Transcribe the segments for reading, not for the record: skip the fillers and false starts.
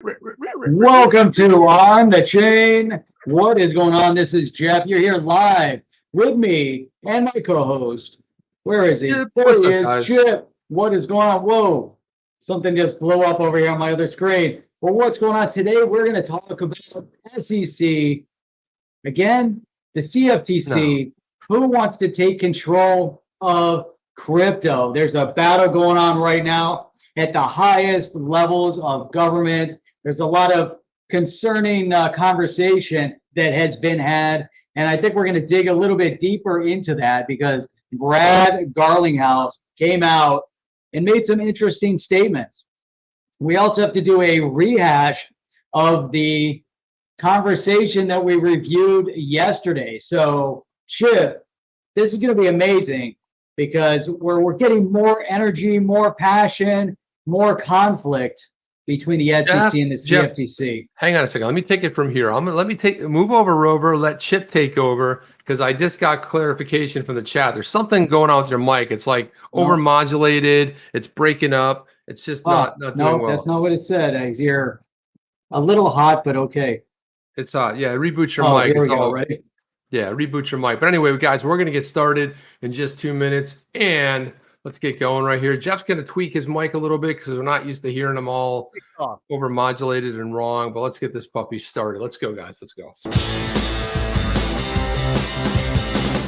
Welcome to On the Chain. What is going on? This is Jeff. You're here live with me and my co-host. Where is he? Chip, There he up, is. guys? Chip. What is going on? Whoa. Something just blew up over here on my other screen. Well, what's going on today? We're going to talk about SEC. Again, the CFTC. Who wants to take control of crypto? There's a battle going on right now at the highest levels of government. There's a lot of concerning conversation that has been had. And I think we're going to dig a little bit deeper into that because Brad Garlinghouse came out and made some interesting statements. We also have to do a rehash of the conversation that we reviewed yesterday. So, Chip, this is going to be amazing because we're getting more energy, more passion, more conflict between the SEC and the CFTC. Hang on a second. Let me take it from here. Move over, Rover. Let Chip take over because I just got clarification from the chat. There's something going on with your mic. It's like overmodulated. It's breaking up. It's just not doing well. No, that's not what it said. You're a little hot, but okay. It's hot. Yeah, reboot your mic. Here we go. Ready? Yeah, reboot your mic. But anyway, guys, we're going to get started in just 2 minutes. And let's get going right here. Jeff's going to tweak his mic a little bit because we're not used to hearing them all overmodulated and wrong. But let's get this puppy started. Let's go, guys. Let's go.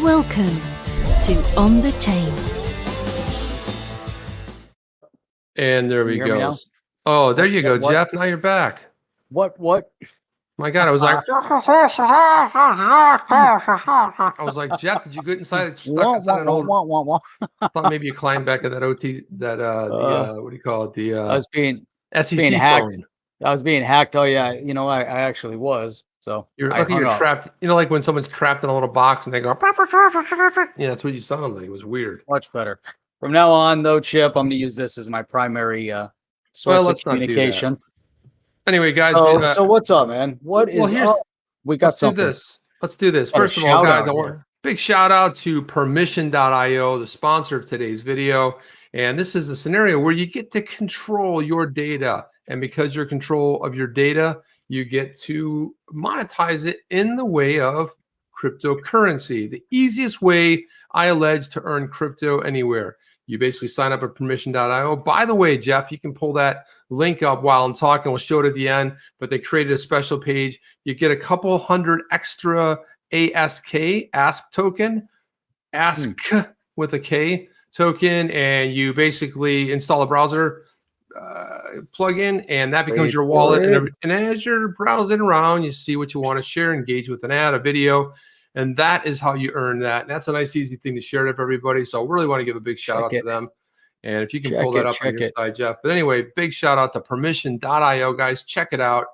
Welcome to On the Chain. And there we go. Oh, there you go, Jeff. Now you're back. What? My God, I was like, Jeff, did you get inside? I thought maybe you climbed back at that what do you call it? The I was being SEC being hacked. phone. I was being hacked. Oh yeah, I actually was. So you're lucky you're trapped. You know, like when someone's trapped in a little box and they go, yeah, that's what you sound like. It was weird. Much better. From now on, though, Chip, I'm going to use this as my primary source of communication. Anyway, guys. So what's up, man? What is up? We got something. Let's do this. First of all, guys, I want a big shout out to permission.io, the sponsor of today's video. And this is a scenario where you get to control your data. And because you're in control of your data, you get to monetize it in the way of cryptocurrency. The easiest way, I allege, to earn crypto anywhere. You basically sign up at permission.io. By the way, Jeff, you can pull that link up while I'm talking. We'll show it at the end, but they created a special page. You get a couple hundred extra ask token, with a K token, and you basically install a browser plugin, and that becomes your wallet. And as you're browsing around, you see what you want to share, engage with an ad, a video, and that is how you earn that. And that's a nice, easy thing to share with everybody. So I really want to give a big shout out to them. And if you can pull that up on your side, Jeff. But anyway, big shout out to permission.io, guys. Check it out.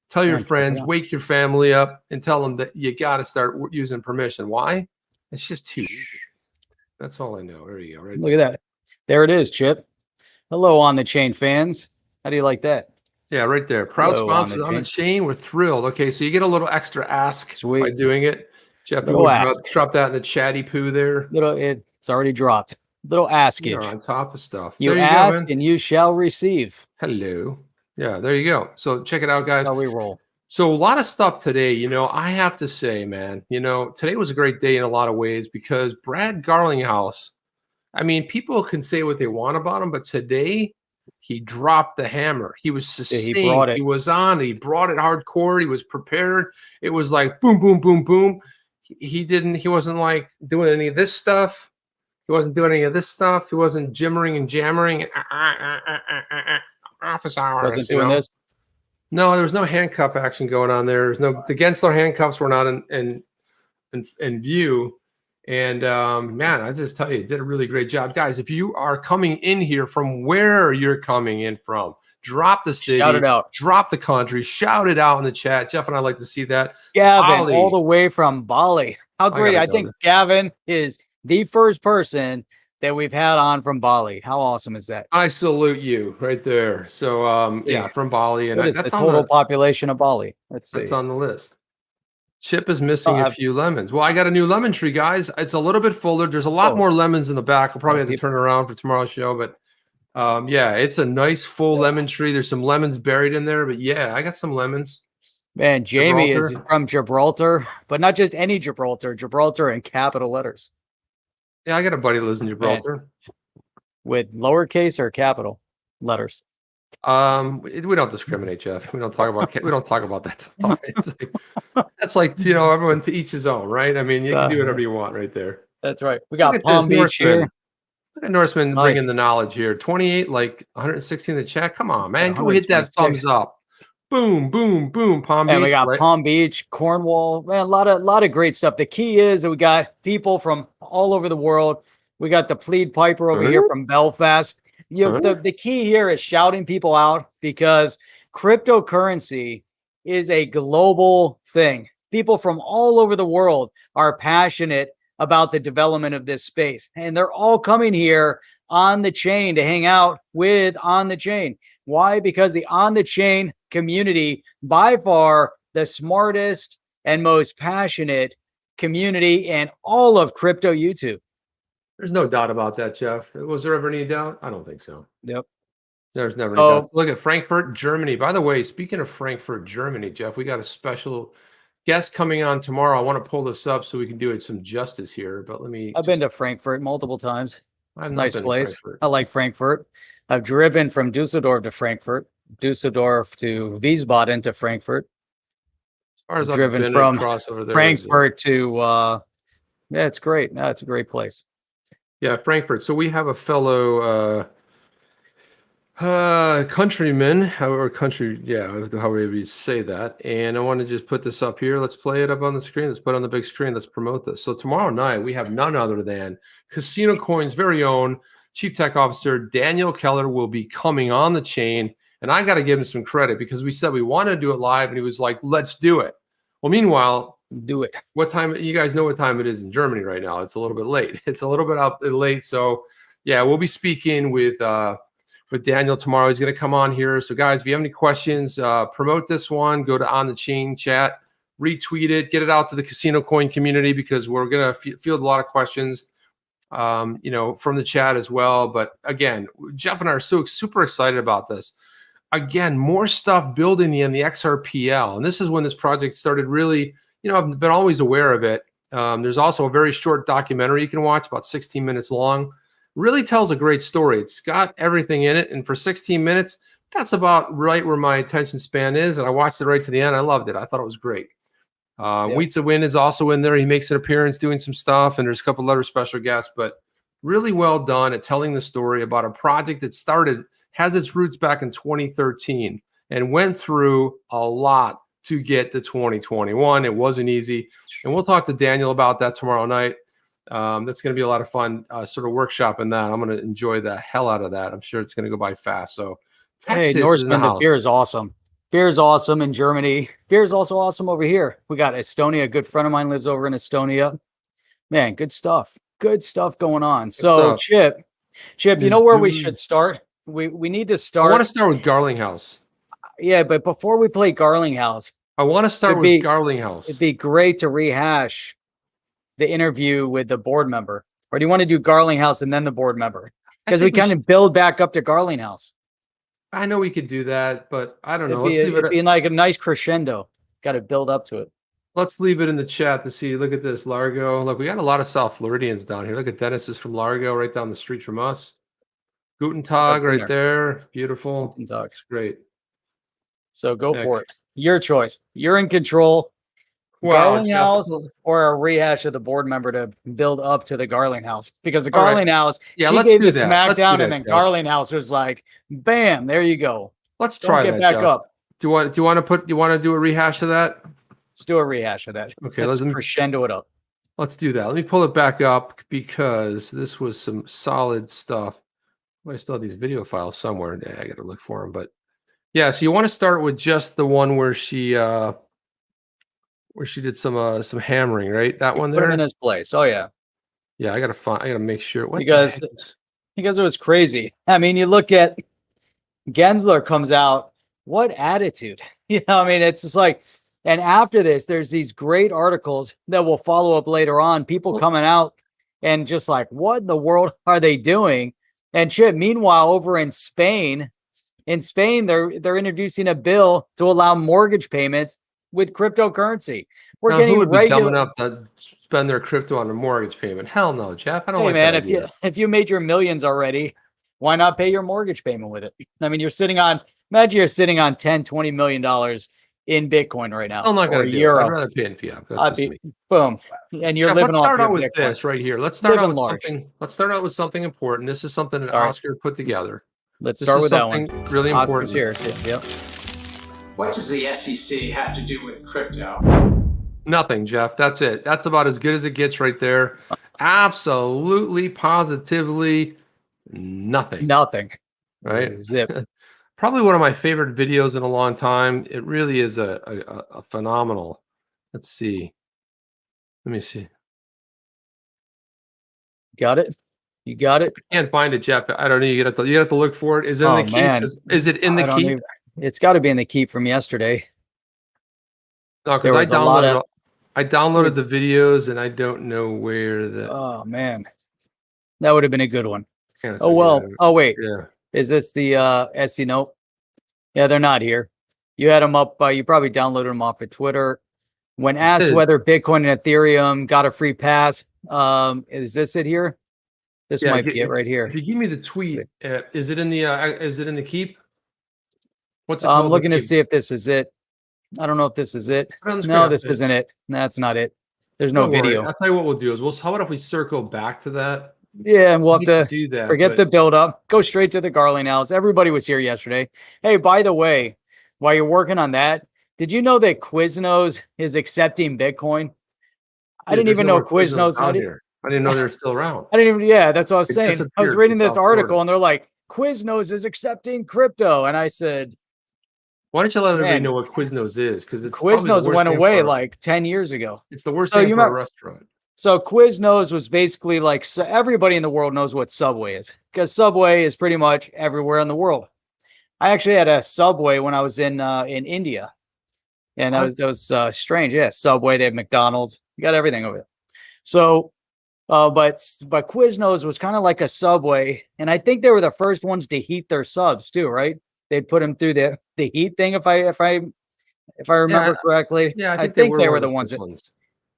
Tell your friends, wake your family up, and tell them that you got to start using permission. Why? It's just too easy. That's all I know. There you go. Right. Look at that. There it is, Chip. Hello, On the Chain fans. How do you like that? Yeah, right there. Proud sponsors on the chain. We're thrilled. Okay, so you get a little extra ask by doing it. Jeff, drop that in the chatty poo there. It's already dropped. Little askage. You're on top of stuff. You ask and you shall receive. Hello. Yeah, there you go. So check it out, guys. How we roll. So a lot of stuff today, I have to say, man, today was a great day in a lot of ways because Brad Garlinghouse, I mean, people can say what they want about him, but today he dropped the hammer. He was sustained. He was on. He brought it hardcore. He was prepared. It was like boom, boom, boom, boom. He wasn't like doing any of this stuff. He wasn't doing any of this stuff. He wasn't jimmering and jammering. Office hours. Wasn't doing this. No, there was no handcuff action going on there. There's no the Gensler handcuffs were not in view. And man, I just tell you did a really great job, guys. If you are coming in here from where you're coming in from, drop the city, shout it out, drop the country, shout it out in the chat. Jeff and I like to see that. Gavin, all the way from Bali. How great! I think Gavin is the first person that we've had on from Bali. How awesome is that? I salute you right there. So yeah, from Bali, and that's the total population of Bali. Let's see. That's on the list. Chip is missing a few lemons. Well, I got a new lemon tree, guys. It's a little bit fuller. There's a lot more lemons in the back. We'll probably have to turn it around for tomorrow's show, but Yeah, it's a nice full lemon tree. There's some lemons buried in there, but yeah, I got some lemons. Man, Jamie is from Gibraltar, but not just any Gibraltar. Gibraltar in capital letters. Yeah, I got a buddy that lives in Gibraltar. Man. With lowercase or capital letters. We don't discriminate, Jeff. We don't talk about that stuff. That's like, everyone to each his own, right? I mean, you can do whatever you want right there. That's right. We got Palm Beach here. Look at Norseman bringing the knowledge here. 28, like 116 in the chat. Come on, man. Go hit that thumbs up. Boom, boom, boom. Palm Beach. And we got Palm Beach, Cornwall. Man, a lot of great stuff. The key is that we got people from all over the world. We got the Plead Piper over here from Belfast. The key here is shouting people out, because cryptocurrency is a global thing. People from all over the world are passionate about the development of this space, and they're all coming here on the chain to hang out with On the Chain. Why? Because the On the Chain community, by far the smartest and most passionate community in all of crypto YouTube. There's no doubt about that, Jeff. Was there ever any doubt? I don't think so. Yep. There's never any doubt. Look at Frankfurt, Germany. By the way, speaking of Frankfurt, Germany, Jeff, we got a special guest coming on tomorrow. I want to pull this up so we can do it some justice here, but I've been to Frankfurt multiple times. Nice place. I like Frankfurt. I've driven from Dusseldorf to Frankfurt, Dusseldorf to Wiesbaden to Frankfurt. As far as I've driven from Frankfurt to, yeah, it's great. No, it's a great place. Yeah, Frankfurt. So we have a fellow countryman, however you say that. And I want to just put this up here. Let's play it up on the screen. Let's put it on the big screen. Let's promote this. So tomorrow night, we have none other than Casino Coin's very own Chief Tech Officer, Daniel Keller, will be coming on the chain. And I got to give him some credit, because we said we wanted to do it live, and he was like, let's do it. Well, meanwhile, do it. What time? You guys know what time it is in Germany right now. It's a little bit late. It's a little bit out late. So yeah, we'll be speaking with Daniel tomorrow. He's going to come on here. So guys, if you have any questions, promote this one. Go to On the Chain chat, retweet it, get it out to the Casino Coin community, because we're going to field a lot of questions, from the chat as well. But again, Jeff and I are super excited about this. Again, more stuff building in the XRPL, and this is when this project started really. I've been always aware of it. There's also a very short documentary you can watch, about 16 minutes long. Really tells a great story. It's got everything in it. And for 16 minutes, that's about right where my attention span is. And I watched it right to the end. I loved it. I thought it was great. Wheats of Win is also in there. He makes an appearance doing some stuff. And there's a couple other special guests. But really well done at telling the story about a project that has its roots back in 2013 and went through a lot to get to 2021. It wasn't easy. And we'll talk to Daniel about that tomorrow night. That's going to be a lot of fun, sort of workshop in that. I'm going to enjoy the hell out of that. I'm sure it's going to go by fast. So Texas, hey, Norseman, the beer is awesome. Beer is awesome in Germany. Beer is also awesome over here. We got Estonia. A good friend of mine lives over in Estonia. Man, good stuff. Good stuff going on. So Chip, you know where we should start? We need to start. I want to start with Garlinghouse. Yeah, but before we play Garlinghouse, I want to start with Garlinghouse. It'd be great to rehash the interview with the board member. Or do you want to do Garlinghouse and then the board member? Because we kind of build back up to Garlinghouse. I know we could do that, but I don't know. It'd be like a nice crescendo. Got to build up to it. Let's leave it in the chat to see. Look at this, Largo. Look, we got a lot of South Floridians down here. Look at Dennis is from Largo, right down the street from us. Guten Tag right there. Beautiful. Guten Tag. It's great. So go for it. Your choice. You're in control. Garlinghouse or a rehash of the board member to build up to the Garlinghouse, because the Garlinghouse, she gave the smackdown, and then Garlinghouse was like, bam, there you go. Let's try that. Get back up. Do you want to do a rehash of that? Let's do a rehash of that. Okay, let's crescendo it up. Let's do that. Let me pull it back up, because this was some solid stuff. I still have these video files somewhere. Yeah, I got to look for them, but yeah. So you want to start with just the one where she did some hammering, right? That one there. Put him in his place. Oh yeah. Yeah, I gotta make sure. Because it was crazy. I mean, you look at Gensler comes out. What attitude? It's just like. And after this, there's these great articles that will follow up later on. People coming out and just like, what in the world are they doing? And Chip, meanwhile, over in Spain, they're introducing a bill to allow mortgage payments with cryptocurrency. We're now, getting who would be regular. dumb enough to spend their crypto on a mortgage payment? Hell no, Jeff. I don't Hey like man, that idea. if you made your millions already, why not pay your mortgage payment with it? I mean, imagine you're sitting on 10, $20 million in Bitcoin right now. I'm not or going to do euro. it. I'd rather pay in fiat. That's just me. Boom. And you're Jeff, living let's off start your out with Bitcoin. this right here. Let's start Living out with large. something. Let's start out with something important. This is something that All right. Oscar put together. Let's This start is with that one. something really Oscar's important. here. Yep. What does the SEC have to do with crypto? Nothing, Jeff. That's it. That's about as good as it gets right there. Absolutely, positively nothing. Nothing. Right? Zip. Probably one of my favorite videos in a long time. It really is a phenomenal. Let's see. Let me see. Got it? You got it? I can't find it, Jeff. I don't know. You have to look for it. Is it in the keep? Man. Is it in the keep? It's got to be in the keep from yesterday. No, because I downloaded the videos and I don't know where the. Oh man, that would have been a good one. Yeah, oh well. Oh wait. Yeah. Is this the SC note? Yeah, they're not here. You had them up. You probably downloaded them off of Twitter. When asked whether Bitcoin and Ethereum got a free pass, is this it here? This might be it right here. If you give me the tweet, is it in the keep? What's it I'm called? looking to see if this is it. I don't know if this is it. No, this isn't it. That's not it. There's no video. I'll tell you what we'll do is how about if we circle back to that? Yeah, we'll have to do that. Forget the build up. Go straight to the Garling House. Everybody was here yesterday. Hey, by the way, while you're working on that, did you know that Quiznos is accepting Bitcoin? I didn't even know Quiznos. I didn't know they were still around. I didn't even. Yeah, that's what I was saying. I was reading this article and they're like, Quiznos is accepting crypto, and I said, why don't you let everybody know what Quiznos is? Because Quiznos went away like 10 years ago. It's the worst name for a restaurant. So Quiznos was basically like, so everybody in the world knows what Subway is, because Subway is pretty much everywhere in the world. I actually had a Subway when I was in India, and that was strange. Yeah, Subway. They have McDonald's. You got everything over there. So, but Quiznos was kind of like a Subway, and I think they were the first ones to heat their subs too, right? They'd put them through the heat thing, if I remember correctly. Yeah, I think they were the ones.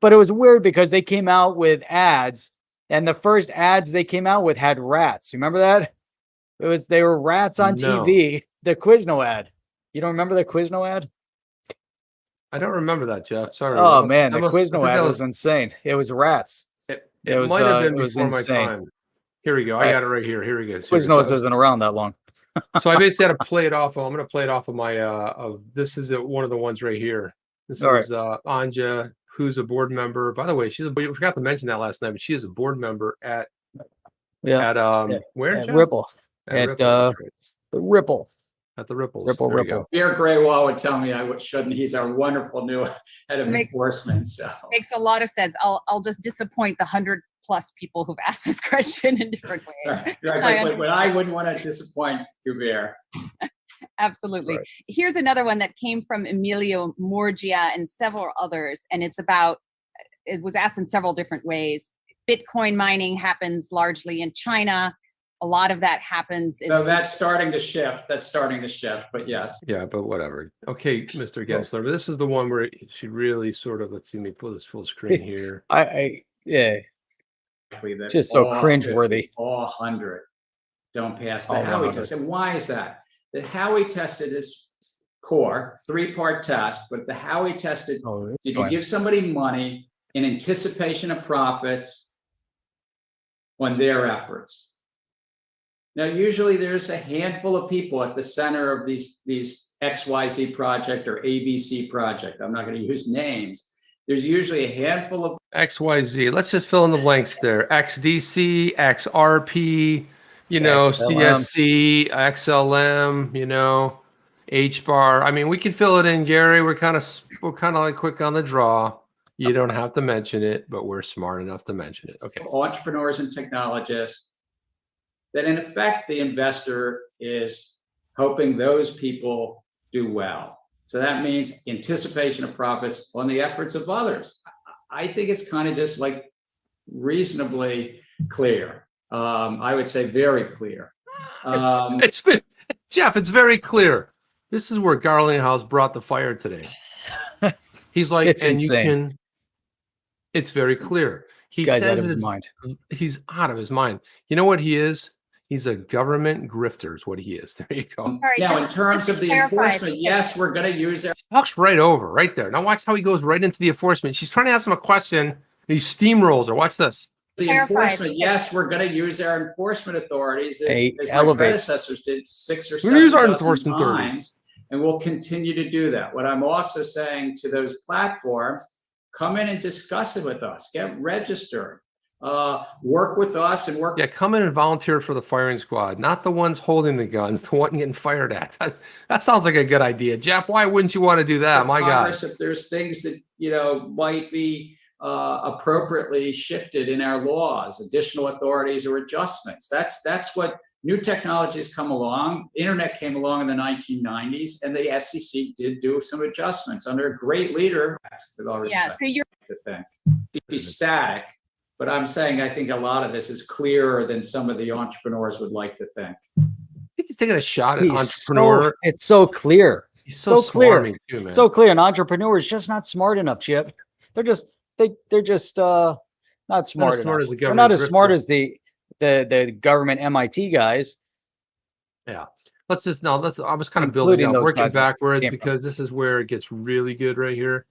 But it was weird because they came out with ads, and the first ads they came out with had rats. You remember that? They were rats on TV. The Quizno ad. You don't remember the Quizno ad? I don't remember that, Jeff. Sorry. Oh man, the Quizno ad was insane. It was rats. It might have been before my time. Here we go. I got it right here. Here we go. Quiznos isn't around that long. So I basically had to play it off. I'm going to play it off of my. This is one of the ones right here. This is Anja, who's a board member. By the way, we forgot to mention that last night, but she is a board member at where? At Ripple. At the Ripple. At the Ripples. Ripple. Pierre Graywall would tell me I shouldn't. He's our wonderful new head of enforcement. So makes a lot of sense. I'll just disappoint the 100+ people who've asked this question in different ways. Right, but I wouldn't want to disappoint Kubert. Absolutely. Right. Here's another one that came from Emilio Murgia and several others, and it was asked in several different ways. Bitcoin mining happens largely in China. A lot of that happens. So that's starting to shift. But yes. Yeah, but whatever. Okay, Mr. Gensler. But this is the one where she really sort of, let's see me pull this full screen here. Yeah. Just so cringeworthy. All 100 don't pass the Howey test. And why is that? The Howey tested is core, 3-part test, but the Howey tested, did you give somebody money in anticipation of profits on their efforts? Now, usually there's a handful of people at the center of these XYZ project or ABC project. I'm not going to use names. There's usually a handful of XYZ. Let's just fill in the blanks there. XDC, XRP, CSC, XLM, HBAR. I mean, we can fill it in, Gary. We're kind of like quick on the draw. You don't have to mention it, but we're smart enough to mention it. Okay. Entrepreneurs and technologists. That in effect, the investor is hoping those people do well. So that means anticipation of profits on the efforts of others. I think it's kind of just like reasonably clear. I would say very clear. It's been, Jeff, it's very clear. This is where Garlinghouse brought the fire today. He's like, It's and insane. you can, it's very clear. He Guy's says out of his it's- mind. He's out of his mind. You know what he is? He's a government grifter is what he is. There you go. Sorry, Now, in just terms to of the clarify, enforcement, yes, we're going to use our Talks right over, right there. Now watch how he goes right into the enforcement. She's trying to ask him a question, and he steamrolls her. Watch this. the enforcement. Yes, we're going to use our enforcement authorities as my elevate. predecessors did 6 or We 7 use our dozen enforcement authorities. times, and we'll continue to do that. What I'm also saying to those platforms, come in and discuss it with us. Get registered. Work with us and work. Yeah, come in and volunteer for the firing squad, not the ones holding the guns, the one getting fired at. That sounds like a good idea. Jeff, why wouldn't you want to do that? My God. Congress, if there's things that, might be appropriately shifted in our laws, additional authorities or adjustments. That's what new technologies come along. Internet came along in the 1990s, and the SEC did do some adjustments under a great leader. With all respect, so you're to think be static. But I'm saying I think a lot of this is clearer than some of the entrepreneurs would like to think. I think he's taking a shot at He's entrepreneur. it's so clear. He's so clear. smarmy too, man. So clear. An entrepreneur is just not smart enough, Chip. They're just not smart enough. as the They're not government as smart grifter. as the government MIT guys. Yeah. I was kind of building Including up, those working guys that backwards came from- because this is where it gets really good right here,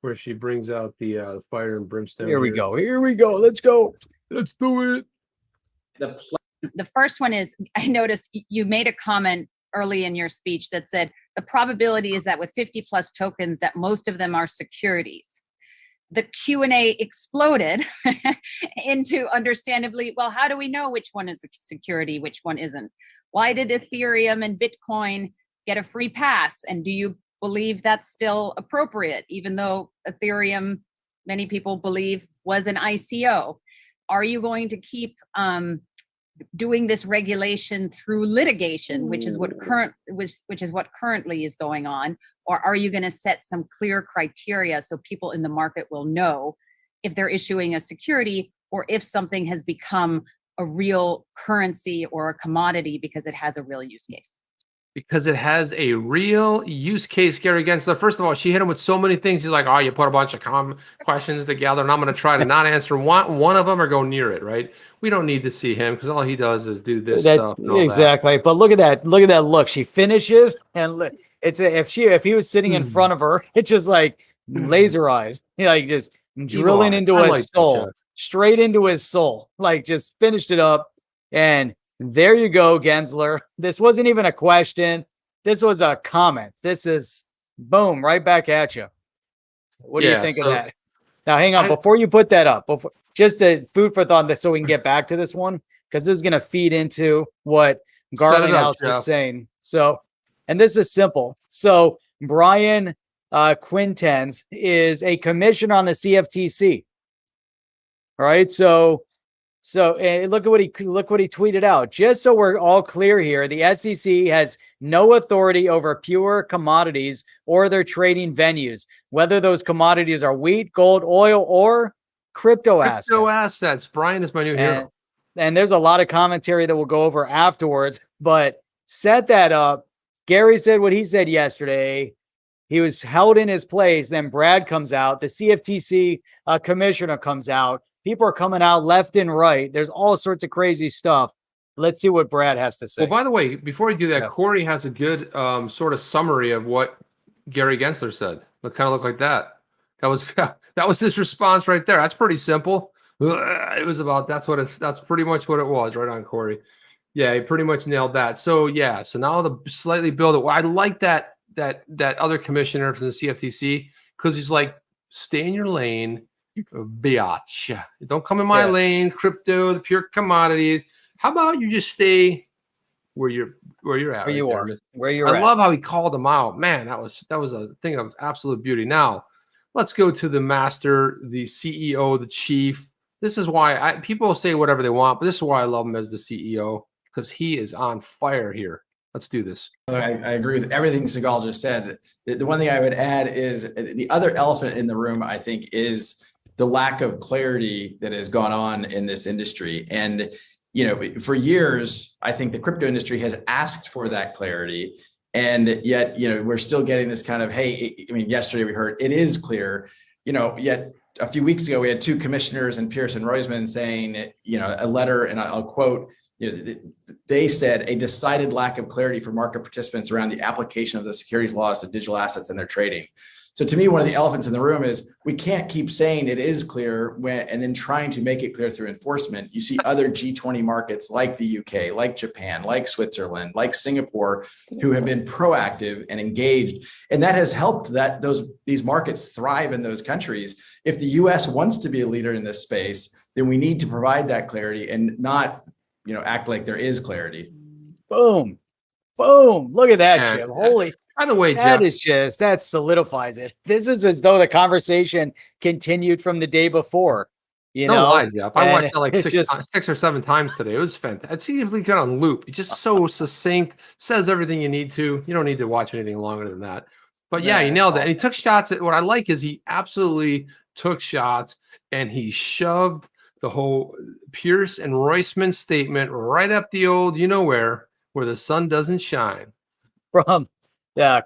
where she brings out the fire and brimstone. Here we go. Here we go. Let's go. Let's do it. the first one is, I noticed you made a comment early in your speech that said the probability is that with 50 plus tokens that most of them are securities. The Q&A exploded into understandably, well, how do we know which one is a security, which one isn't? Why did Ethereum and Bitcoin get a free pass? And do you believe that's still appropriate, even though Ethereum, many people believe, was an ICO? Are you going to keep doing this regulation through litigation, which is what currently is going on, or are you going to set some clear criteria so people in the market will know if they're issuing a security or if something has become a real currency or a commodity because it has a real use case? Because it has a real use case, Gary Gensler. First of all, she hit him with so many things. She's like, oh, you put a bunch of questions together, and I'm going to try to not answer one of them or go near it, right? We don't need to see him because all he does is do this stuff. And all exactly. that. But look at that. Look at that look. She finishes, and look, if he was sitting in front of her, it's just like laser eyes, like just drilling into his soul, straight into his soul, like just finished it up. And there you go, Gensler. This wasn't even a question. This was a comment. This is boom, right back at you. What do you think of that? Now, hang on. Before you put that up, just a food for thought so we can get back to this one, because this is going to feed into what Garlinghouse is saying. So, and this is simple. So, Brian Quintez is a commissioner on the CFTC. All right. So look what he tweeted out. Just so we're all clear here, the SEC has no authority over pure commodities or their trading venues, whether those commodities are wheat, gold, oil, or crypto assets. Brian is my new hero. And there's a lot of commentary that we'll go over afterwards, but set that up. Gary said what he said yesterday. He was held in his place. Then Brad comes out. The CFTC commissioner comes out. People are coming out left and right. There's all sorts of crazy stuff. Let's see what Brad has to say. Well, by the way, before we do that, Corey has a good sort of summary of what Gary Gensler said. It kind of looked like that. That was his response right there. That's pretty simple. It was about that's pretty much what it was. Right on, Corey. Yeah, he pretty much nailed that. So yeah, so now the slightly build it. Well, I like that other commissioner from the CFTC because he's like, stay in your lane. Biatch. Don't come in my lane, crypto, the pure commodities. How about you just stay where you're at? Where you're at. I love how he called them out. Man, that was a thing of absolute beauty. Now, let's go to the master, the CEO, the chief. This is why people say whatever they want, but this is why I love him as the CEO, because he is on fire here. Let's do this. I agree with everything Sigal just said. The one thing I would add is the other elephant in the room, I think, is the lack of clarity that has gone on in this industry. And for years, I think the crypto industry has asked for that clarity. And yet, we're still getting this kind of, hey, I mean, yesterday we heard it is clear, yet a few weeks ago, we had two commissioners and Pierce and Roisman saying, a letter, and I'll quote, they said a decided lack of clarity for market participants around the application of the securities laws to digital assets and their trading. So to me, one of the elephants in the room is we can't keep saying it is clear and then trying to make it clear through enforcement. You see other G20 markets like the UK, like Japan, like Switzerland, like Singapore, who have been proactive and engaged. And that has helped these markets thrive in those countries. If the US wants to be a leader in this space, then we need to provide that clarity and not, act like there is clarity. Boom. Boom. Look at that, Chip. Holy. By the way, that Jeff, that solidifies it. This is as though the conversation continued from the day before. No lie, Jeff. I watched that like six or seven times today. It was fantastic. It's easily good on loop. It's just so succinct, says everything you need to. You don't need to watch anything longer than that. But yeah, he nailed it. And he took shots at what I like is he absolutely took shots and he shoved the whole Pierce and Roisman statement right up the old, where the sun doesn't shine. From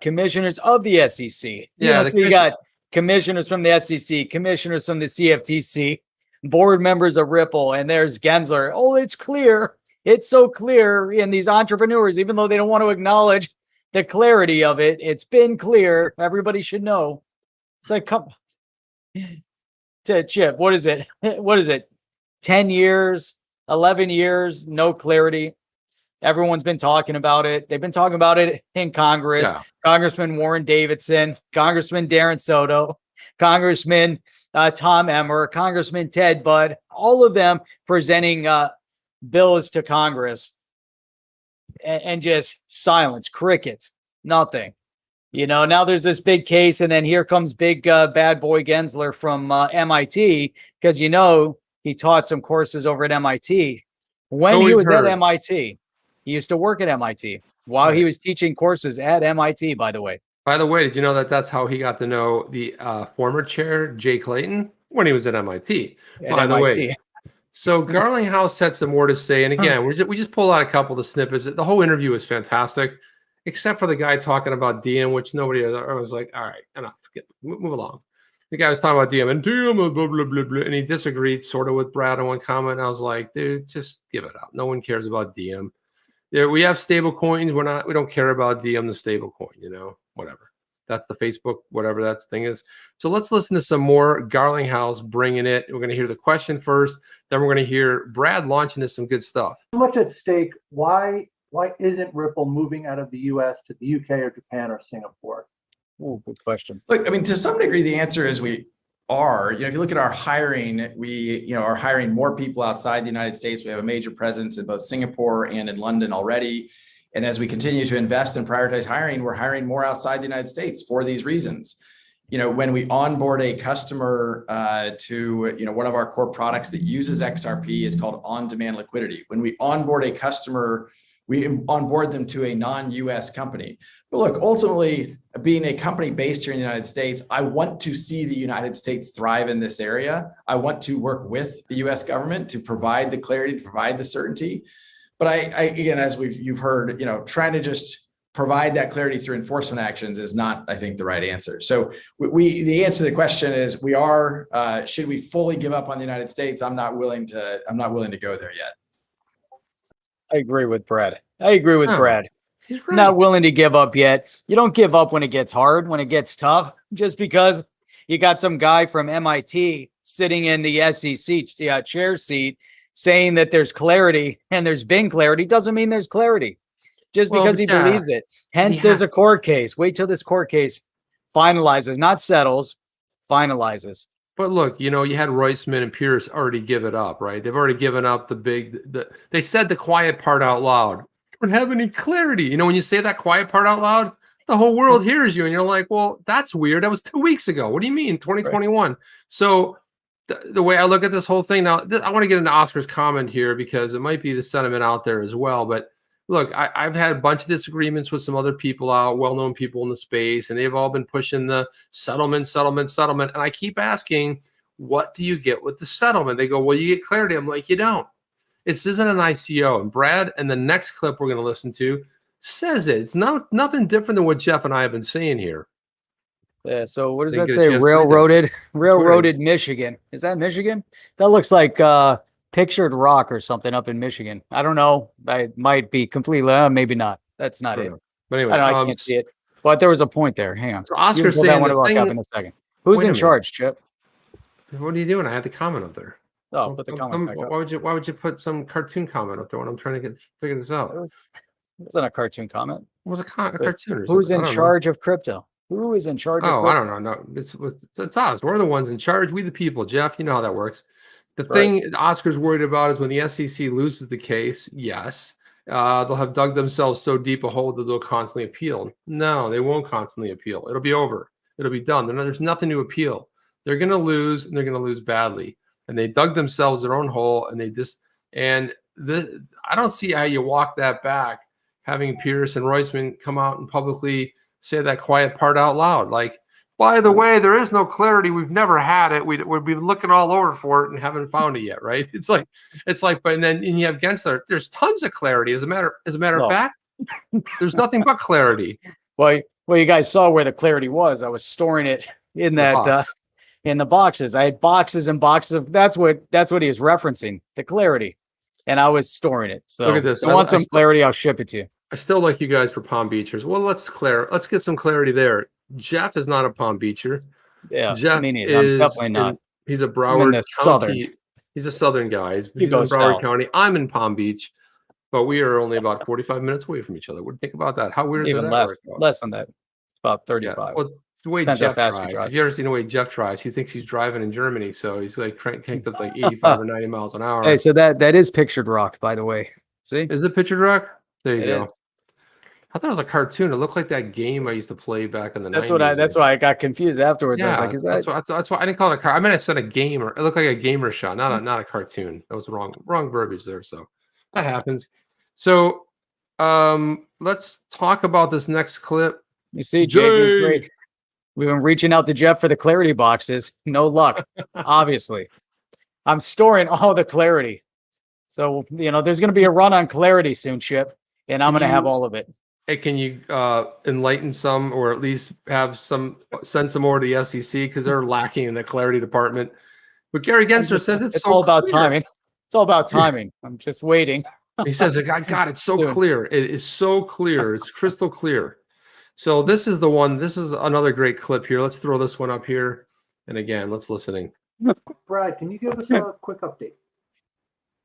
commissioners of the SEC. Yeah, so you got commissioners from the SEC, commissioners from the CFTC, board members of Ripple, and there's Gensler. Oh, it's clear. It's so clear. And these entrepreneurs, even though they don't want to acknowledge the clarity of it, it's been clear. Everybody should know. It's like, come to Chip, what is it? What is it? 10 years, 11 years, no clarity. Everyone's been talking about it. They've been talking about it in Congress. Yeah. Congressman Warren Davidson, Congressman Darren Soto, Congressman Tom Emmer, Congressman Ted Budd, all of them presenting bills to Congress and just silence, crickets, nothing. Now there's this big case, and then here comes big bad boy Gensler from MIT, because he taught some courses over at MIT. When he was at MIT, he used to work at MIT while he was teaching courses at MIT, by the way. By the way, did you know that's how he got to know the former chair, Jay Clayton, when he was at MIT? The way. So Garlinghouse had some more to say. And again, we just pulled out a couple of the snippets. The whole interview was fantastic, except for the guy talking about DM, which nobody was like, all right, enough, move along. The guy was talking about DM and DM, blah, blah, blah, blah, and he disagreed sort of with Brad on one comment. I was like, dude, just give it up. No one cares about DM. We have stable coins. We don't care about DM, the stable coin, whatever. That's the Facebook, whatever that thing is. So let's listen to some more Garlinghouse bringing it. We're going to hear the question first. Then we're going to hear Brad launching us some good stuff. So much at stake. Why isn't Ripple moving out of the US to the UK or Japan or Singapore? Oh, good question. Look, I mean, to some degree, the answer is we are. If you look at our hiring, we are hiring more people outside the United States. We have a major presence in both Singapore and in London already. And as we continue to invest and prioritize hiring, we're hiring more outside the United States for these reasons. When we onboard a customer to one of our core products that uses XRP is called on-demand liquidity. When we onboard a customer, we onboard them to a non-US company. But look, ultimately, being a company based here in the United States, I want to see the United States thrive in this area. I want to work with the US government to provide the clarity, to provide the certainty. But I again, as you've heard, trying to just provide that clarity through enforcement actions is not, I think, the right answer. So the answer to the question is we are, should we fully give up on the United States? I'm not willing to go there yet. I agree with Brad. Brad. Right. Not willing to give up yet. You don't give up when it gets hard, when it gets tough, just because you got some guy from MIT sitting in the SEC chair seat saying that there's clarity and there's been clarity doesn't mean there's clarity just because he believes it. Hence, there's a court case. Wait till this court case finalizes, not settles, finalizes. But look, you had Roisman and Pierce already give it up, right? They've already given up they said the quiet part out loud. Don't have any clarity. When you say that quiet part out loud, the whole world hears you and you're like, well, that's weird. That was 2 weeks ago. What do you mean 2021? Right. So the way I look at this whole thing now, I want to get into Oscar's comment here because it might be the sentiment out there as well. But look, I've had a bunch of disagreements with some other people out, well-known people in the space, and they've all been pushing the settlement. And I keep asking, what do you get with the settlement? They go, well, you get clarity. I'm like, you don't. This isn't an ICO. And Brad, and the next clip we're going to listen to, says it. It's nothing different than what Jeff and I have been saying here. Yeah, so what does Didn't that get a say? chance to read that. Railroaded Michigan. Is that Michigan? That looks like pictured rock or something up in Michigan. I don't know. I might be completely, maybe not. That's not it. But anyway, I can't see it. But there was a point there. Hang on. So Oscar You can pull saying that one the up thing. in a second. Who's in charge, Chip? What are you doing? I had the comment up there. Oh, put the comment back up. Why would you put some cartoon comment up there when I'm trying to figure this out? It wasn't a cartoon comment. It was a cartoon. Or Who's something. in charge of crypto? Who is in charge of crypto? I don't know. No, it's us. We're the ones in charge. We the people, Jeff. You know how that works. The thing Oscar's worried about is when the SEC loses the case, yes, they'll have dug themselves so deep a hole that they'll constantly appeal. No, they won't constantly appeal. It'll be over. It'll be done. There's nothing to appeal. They're going to lose, and they're going to lose badly. And they dug themselves their own hole, and I don't see how you walk that back, having Pierce and Roisman come out and publicly say that quiet part out loud. Like, by the way, there is no clarity. We've never had it. We've been looking all over for it and haven't found it yet, right? It's like, but then you have Gensler. There's tons of clarity. As a matter of fact, there's nothing but clarity. Well, you guys saw where the clarity was. I was storing it in that in the boxes. I had boxes and boxes of. That's what he is referencing, the clarity, and I was storing it. So look at this. If you want some clarity, I'll ship it to you. I still like you guys for Palm Beachers. Well, let's get some clarity there. Jeff is not a Palm Beacher. Yeah, Jeff I'm definitely not. He's a Broward County. Southern. He's a Southern guy. He's in Broward County. I'm in Palm Beach, but we are only about 45 minutes away from each other. What do you think about that? How weird is that? Less than that. About 35. Yeah. Well, the way Jeff tries. If you ever seen the way Jeff tries, he thinks he's driving in Germany, so he's like cranked up like 85 or 90 miles an hour. Hey, so that is pictured rock, by the way. See? Is it pictured rock? There you go. Is. I thought it was a cartoon. It looked like that game I used to play back in the 90s. That's why I got confused afterwards. Yeah, I was like, is that? That's why I didn't call it a car. I meant I said a gamer. It looked like a gamer shot, not a cartoon. That was wrong verbiage there. So that happens. So let's talk about this next clip. You see, Jay, great. We've been reaching out to Jeff for the clarity boxes. No luck, obviously. I'm storing all the clarity. So, there's going to be a run on clarity soon, Chip, and I'm going to have all of it. Hey, can you enlighten some, or at least send some more to the SEC, because they're lacking in the clarity department? But Gary Gensler says it's so all about clear. timing. It's all about timing. I'm just waiting. He says, God, it's so clear. It is so clear. It's crystal clear. So this is the one. This is another great clip here. Let's throw this one up here. And again, let's listen. Brad, can you give us a quick update?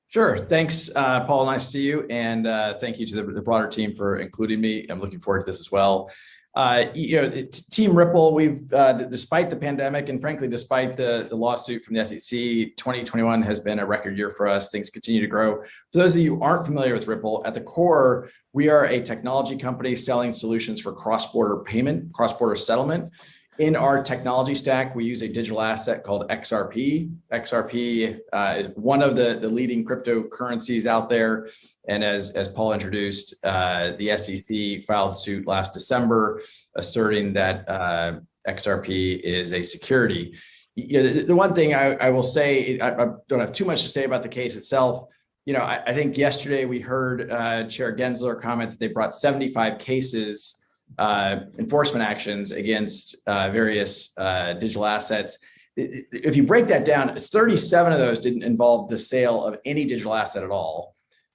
Sure. Thanks, Paul. Nice to see you. And thank you to the broader team for including me. I'm looking forward to this as well. Team Ripple, we've, despite the pandemic and frankly, despite the lawsuit from the SEC, 2021 has been a record year for us. Things continue to grow. For those of you who aren't familiar with Ripple, at the core, we are a technology company selling solutions for cross-border payment, cross-border settlement. In our technology stack, we use a digital asset called XRP. XRP is one of the leading cryptocurrencies out there. And as Paul introduced, the SEC filed suit last December, asserting that XRP is a security. The one thing I will say, I don't have too much to say about the case itself. I think yesterday we heard Chair Gensler comment that they brought 75 cases, enforcement actions against various digital assets. If you break that down, 37 of those didn't involve the sale of any digital asset at all.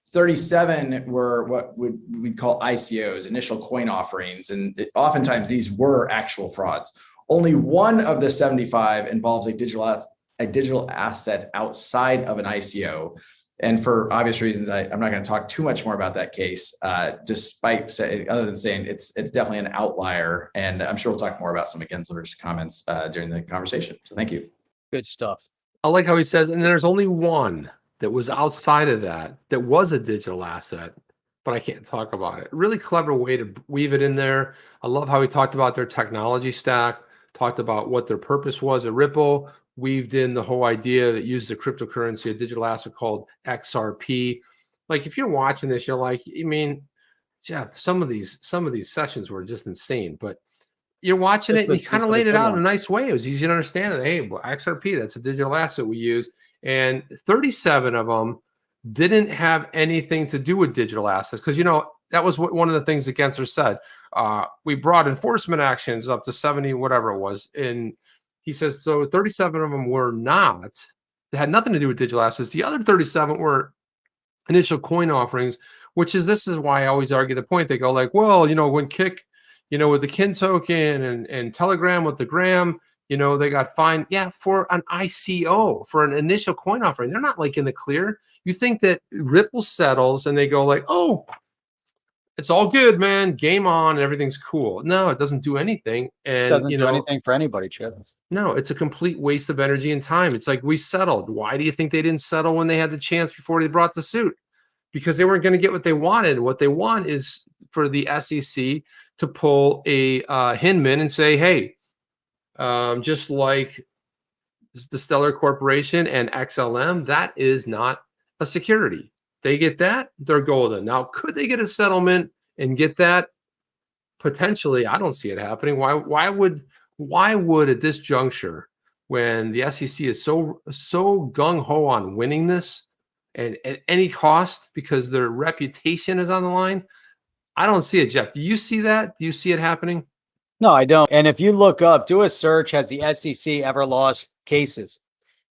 37 were what we'd call ICOs, initial coin offerings, and oftentimes these were actual frauds. Only one of the 75 involves a digital asset outside of an ICO. And for obvious reasons, I'm not going to talk too much more about that case, other than saying it's definitely an outlier. And I'm sure we'll talk more about some of Gensler's comments during the conversation. So thank you. Good stuff. I like how he says, and there's only one that was outside of that was a digital asset, but I can't talk about it. Really clever way to weave it in there. I love how he talked about their technology stack, talked about what their purpose was at Ripple, weaved in the whole idea that uses a cryptocurrency, a digital asset called XRP. Like, if you're watching this, you're like, Jeff, some of these sessions were just insane, but you're watching it and you kind of laid it out in a nice way. It was easy to understand it. Hey, well, XRP, that's a digital asset we use. And 37 of them didn't have anything to do with digital assets. Because, you know, that was what one of the things that Gensler said. We brought enforcement actions up to 70, whatever it was. And he says, so 37 of them were not, they had nothing to do with digital assets. The other 37 were initial coin offerings, which is, this is why I always argue the point. They go like, well, you know, when Kick, you know, with the Kin token and Telegram with the Gram, you know, they got fined, yeah, for an ICO, for an initial coin offering. They're not like in the clear. You think that Ripple settles and they go like, oh, it's all good, man, game on, everything's cool. No, it doesn't do anything. And Doesn't you do know, anything for anybody, Chip. no, it's a complete waste of energy and time. It's like, we settled. Why do you think they didn't settle when they had the chance before they brought the suit? Because they weren't going to get what they wanted. What they want is for the SEC to pull a Hinman and say, hey, just like the Stellar Corporation and XLM, that is not a security. They get that, they're golden. Now, could they get a settlement and get that? Potentially. I don't see it happening. Why would at this juncture, when the SEC is so gung-ho on winning this and at any cost because their reputation is on the line? I don't see it, Jeff. Do you see that? Do you see it happening? No, I don't. And if you look up, do a search, has the SEC ever lost cases?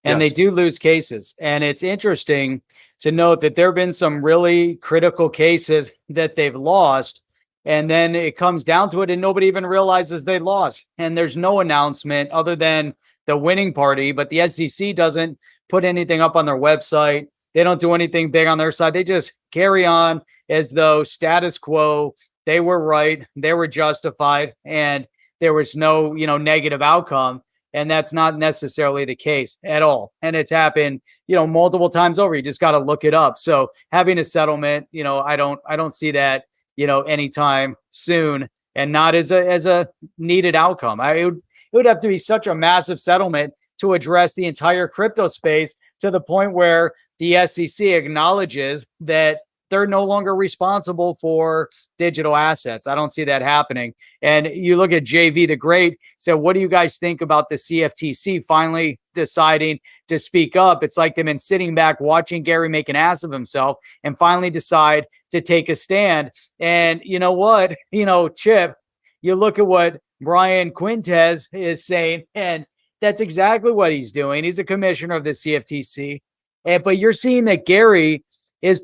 And Yes. they do lose cases. And it's interesting to note that there have been some really critical cases that they've lost. And then it comes down to it and nobody even realizes they lost. And there's no announcement other than the winning party, but the SEC doesn't put anything up on their website. They don't do anything big on their side. They just carry on as though status quo, they were right, they were justified, and there was no, you know, negative outcome. And that's not necessarily the case at all. And it's happened, you know, multiple times over. You just got to look it up. So having a settlement, you know, I don't see that, you know, anytime soon, and not as a needed outcome. It would have to be such a massive settlement to address the entire crypto space to the point where the SEC acknowledges that they're no longer responsible for digital assets. I don't see that happening. And you look at JV the Great, so what do you guys think about the CFTC finally deciding to speak up? It's like they've been sitting back watching Gary make an ass of himself and finally decide to take a stand. And you know what? You know, Chip, you look at what Brian Quintez is saying, and that's exactly what he's doing. He's a commissioner of the CFTC. But you're seeing that Gary is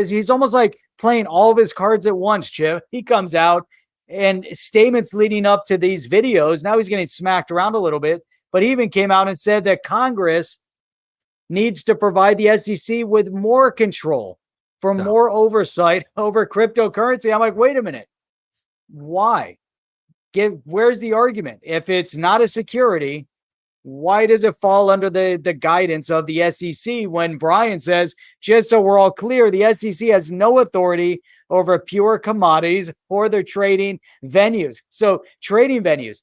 he's almost like playing all of his cards at once, Chip. He comes out and statements leading up to these videos. Now he's getting smacked around a little bit, but he even came out and said that Congress needs to provide the SEC with more control for more oversight over cryptocurrency. I'm like, wait a minute. Why? Where's the argument? If it's not a security, why does it fall under the guidance of the SEC when Brian says, just so we're all clear, the SEC has no authority over pure commodities or their trading venues? So trading venues.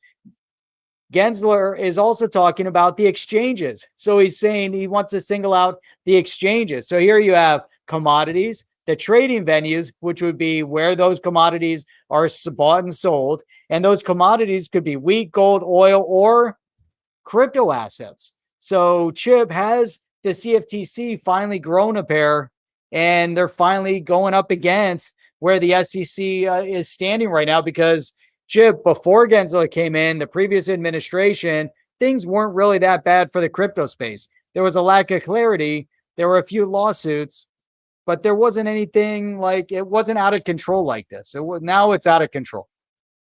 Gensler is also talking about the exchanges. So he's saying he wants to single out the exchanges. So here you have commodities, the trading venues, which would be where those commodities are bought and sold. And those commodities could be wheat, gold, oil, or crypto assets. So Chip, has the CFTC finally grown a pair, and they're finally going up against where the SEC is standing right now? Because Chip, before Gensler came in, the previous administration, things weren't really that bad for the crypto space. There was a lack of clarity. There were a few lawsuits, but there wasn't anything like, it wasn't out of control like this. Now it's out of control.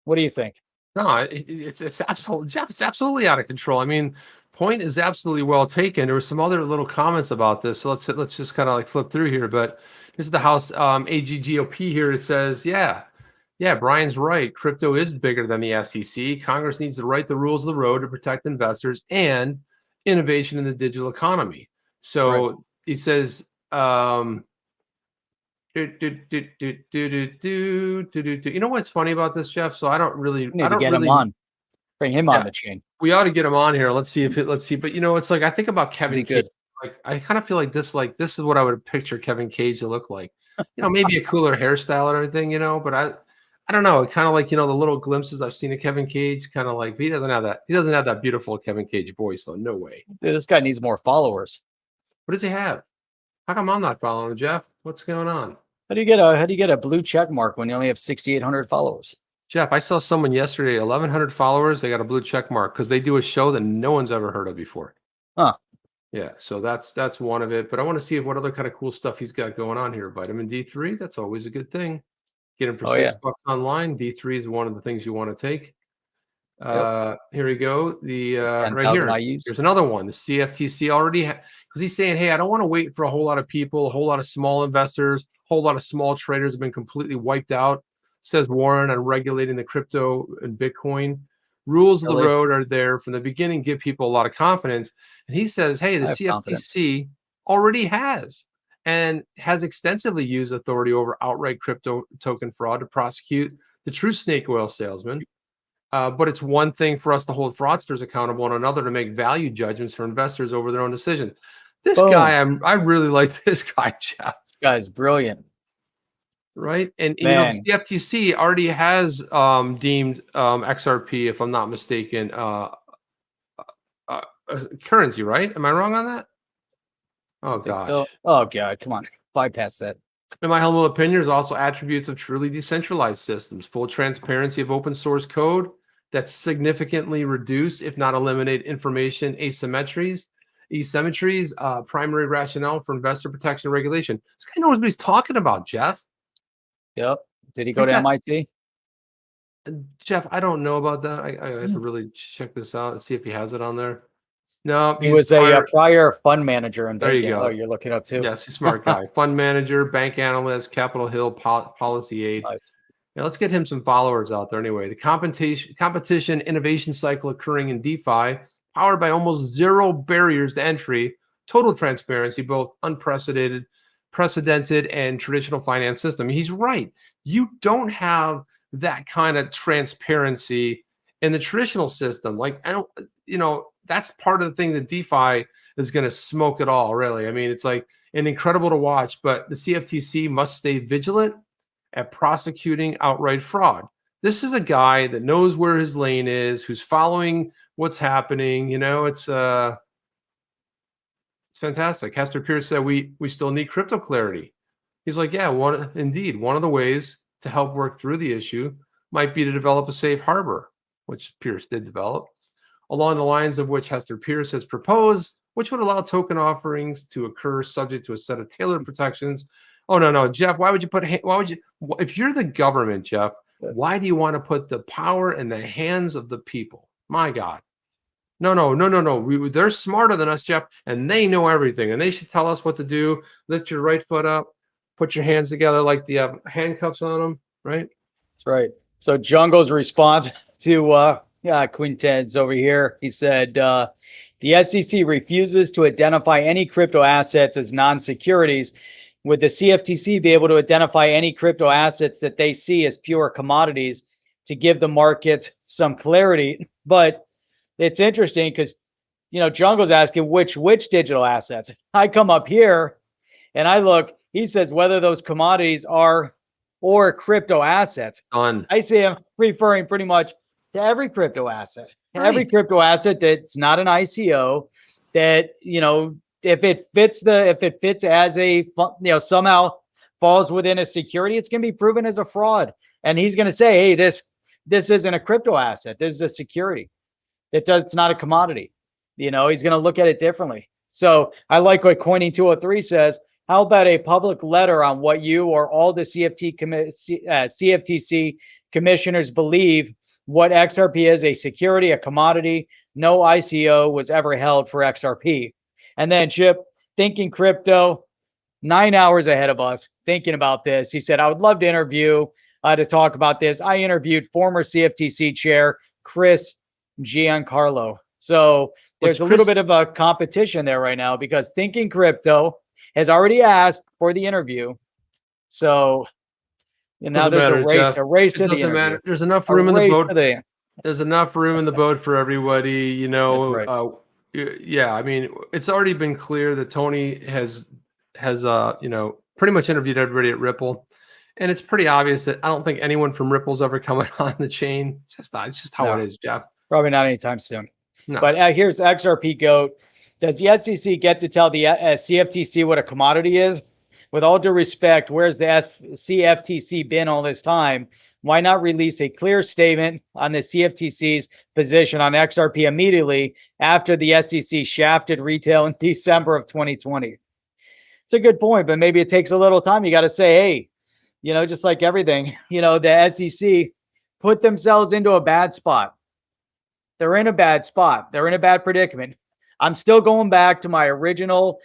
What do you think? No, it's absolutely, Jeff, it's absolutely out of control. I mean, point is absolutely well taken. There were some other little comments about this, so let's just kind of like flip through here. But this is the House AGGOP here. It says, yeah, Brian's right. Crypto is bigger than the SEC. Congress needs to write the rules of the road to protect investors and innovation in the digital economy. So he says, you know what's funny about this, Jeff? So I don't really him on. Bring him on the chain. We ought to get him on here. Let's see. But you know, it's like I think about Kevin Cage. Like I kind of feel like this is what I would picture Kevin Cage to look like. You know, maybe a cooler hairstyle and everything, you know, but I don't know. Kind of like, you know, the little glimpses I've seen of Kevin Cage, kind of like he doesn't have that beautiful Kevin Cage voice, though. No way. Dude, this guy needs more followers. What does he have? How come I'm not following, Jeff? What's going on? How do you get a blue check mark when you only have 6,800 followers? Jeff, I saw someone yesterday, 1,100 followers. They got a blue check mark because they do a show that no one's ever heard of before. Huh. Yeah, so that's one of it. But I want to see what other kind of cool stuff he's got going on here. Vitamin D3, that's always a good thing. Get him for $6 online. D3 is one of the things you want to take. Here we go. The right here. Here's another one. The CFTC already because he's saying, hey, I don't want to wait for a whole lot of people, a whole lot of small investors, a whole lot of small traders have been completely wiped out. Says Warren on regulating the crypto and Bitcoin. Rules of the road are there from the beginning, give people a lot of confidence. And he says, hey, the CFTC already has extensively used authority over outright crypto token fraud to prosecute the true snake oil salesman. But it's one thing for us to hold fraudsters accountable and another to make value judgments for investors over their own decisions. This guy, I really like this guy, Jeff. This guy's brilliant. Right. And you know, the CFTC already has deemed XRP, if I'm not mistaken, currency, right? Am I wrong on that? Oh, gosh. So, oh, God. Come on. Bypass that. In my humble opinion, there's also attributes of truly decentralized systems, full transparency of open source code that significantly reduce, if not eliminate, information asymmetries, primary rationale for investor protection and regulation. This guy knows what he's talking about, Jeff. Yep. Did he go to MIT? Jeff, I don't know about that. I have to really check this out and see if he has it on there. No, he was a prior fund manager in banking. There you go. Oh, you're looking up too. Yes, he's a smart guy. Fund manager, bank analyst, Capitol Hill policy aide. Nice. Now let's get him some followers out there anyway. The competition innovation cycle occurring in DeFi, powered by almost zero barriers to entry, total transparency, both unprecedented, and traditional finance system. He's right. You don't have that kind of transparency in the traditional system. Like, that's part of the thing that DeFi is going to smoke it all, really. I mean, it's like incredible to watch, but the CFTC must stay vigilant at prosecuting outright fraud. This is a guy that knows where his lane is, who's following what's happening. It's fantastic. Hester Pierce said we still need crypto clarity. He's like, yeah, one of the ways to help work through the issue might be to develop a safe harbor, which Pierce did develop, along the lines of which Hester Pierce has proposed, which would allow token offerings to occur subject to a set of tailored protections. Oh, no, Jeff, if you're the government, Jeff, why do you want to put the power in the hands of the people? My God. No. They're smarter than us, Jeff, and they know everything, and they should tell us what to do. Lift your right foot up, put your hands together like the handcuffs on them, right? That's right. So Jungo's response to Quintez over here, he said, the SEC refuses to identify any crypto assets as non-securities. Would the CFTC be able to identify any crypto assets that they see as pure commodities to give the markets some clarity? But it's interesting because, Jungo's asking which digital assets. I come up here and I look, he says whether those commodities are or crypto assets. I see him referring pretty much to every crypto asset. Right. Every crypto asset that's not an ICO, that, if it fits as a, somehow falls within a security, it's going to be proven as a fraud. And he's going to say, hey, this isn't a crypto asset. This is a security. It's not a commodity. He's going to look at it differently. So I like what Coining 203 says. How about a public letter on what you or all the CFTC commissioners believe what XRP is, a security, a commodity? No ICO was ever held for XRP. And then Chip, thinking crypto, 9 hours ahead of us, thinking about this. He said, I would love to interview to talk about this. I interviewed former CFTC chair Chris Giancarlo. So there's a little bit of a competition there right now because Thinking Crypto has already asked for the interview. So now there's a race to the interview. There's enough room in the boat. There's enough room in the boat for everybody. Yeah, I mean, it's already been clear that Tony has pretty much interviewed everybody at Ripple. And it's pretty obvious that I don't think anyone from Ripple's ever coming on the chain. It's just how it is, Jeff. Probably not anytime soon. No. But here's XRP Goat. Does the SEC get to tell the CFTC what a commodity is? With all due respect, where's the CFTC been all this time? Why not release a clear statement on the CFTC's position on XRP immediately after the SEC shafted retail in December of 2020? It's a good point, but maybe it takes a little time. You got to say, hey, you know, just like everything, you know, the SEC put themselves into a bad spot. They're in a bad spot. They're in a bad predicament. I'm still going back to my original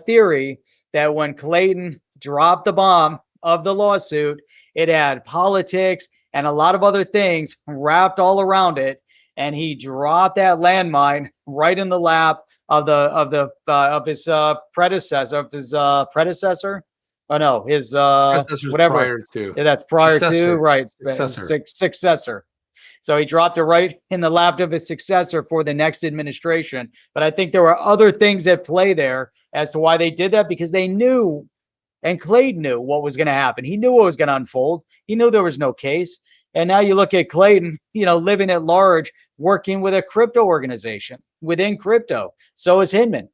theory that when Clayton dropped the bomb of the lawsuit, it had politics and a lot of other things wrapped all around it, and he dropped that landmine right in the lap of his predecessor. Oh no, his whatever. Prior to. Yeah, that's prior successor. To, right? Successor. Successor. So he dropped it right in the lap of his successor for the next administration. But I think there were other things at play there as to why they did that, because they knew, and Clayton knew what was going to happen. He knew what was going to unfold. He knew there was no case. And now you look at Clayton, you know, living at large, working with a crypto organization within crypto. So is Hinman.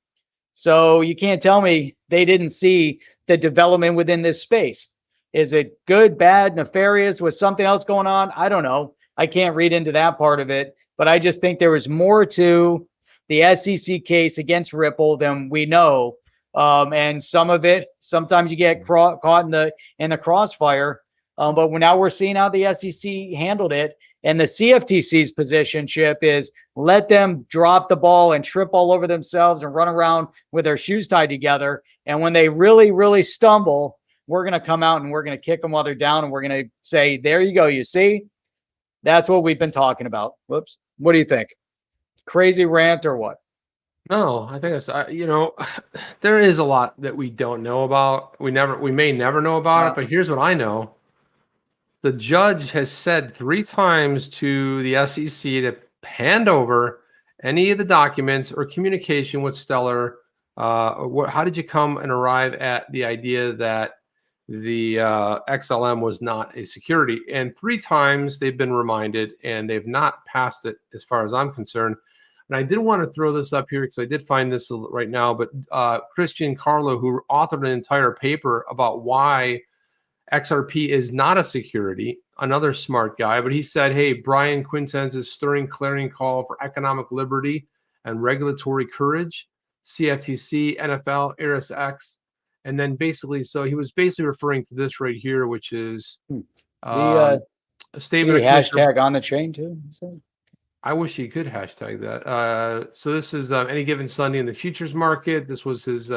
So you can't tell me they didn't see the development within this space. Is it good, bad, nefarious? Was something else going on? I don't know. I can't read into that part of it, but I just think there was more to the SEC case against Ripple than we know. And some of it, sometimes you get caught in the crossfire. But now we're seeing how the SEC handled it. And the CFTC's positionship is let them drop the ball and trip all over themselves and run around with their shoes tied together. And when they really, really stumble, we're going to come out and we're going to kick them while they're down. And we're going to say, there you go. You see, that's what we've been talking about. Whoops. What do you think? Crazy rant or what? No, I think it's, you know, there is a lot that we don't know about. We may never know about it, but here's what I know. The judge has said 3 times to the SEC to hand over any of the documents or communication with Stellar. How did you come and arrive at the idea that the XLM was not a security? And 3 times they've been reminded, and they've not passed it as far as I'm concerned. And I did want to throw this up here because I did find this right now, but Christian Carlo, who authored an entire paper about why XRP is not a security, another smart guy, but he said, hey, Brian Quintez's stirring clarion call for economic liberty and regulatory courage, CFTC, NFL, ErisX, and then basically, so he was basically referring to this right here, which is a statement of hashtag on the chain too. I wish he could hashtag that. So this is any given Sunday in the futures market. This was his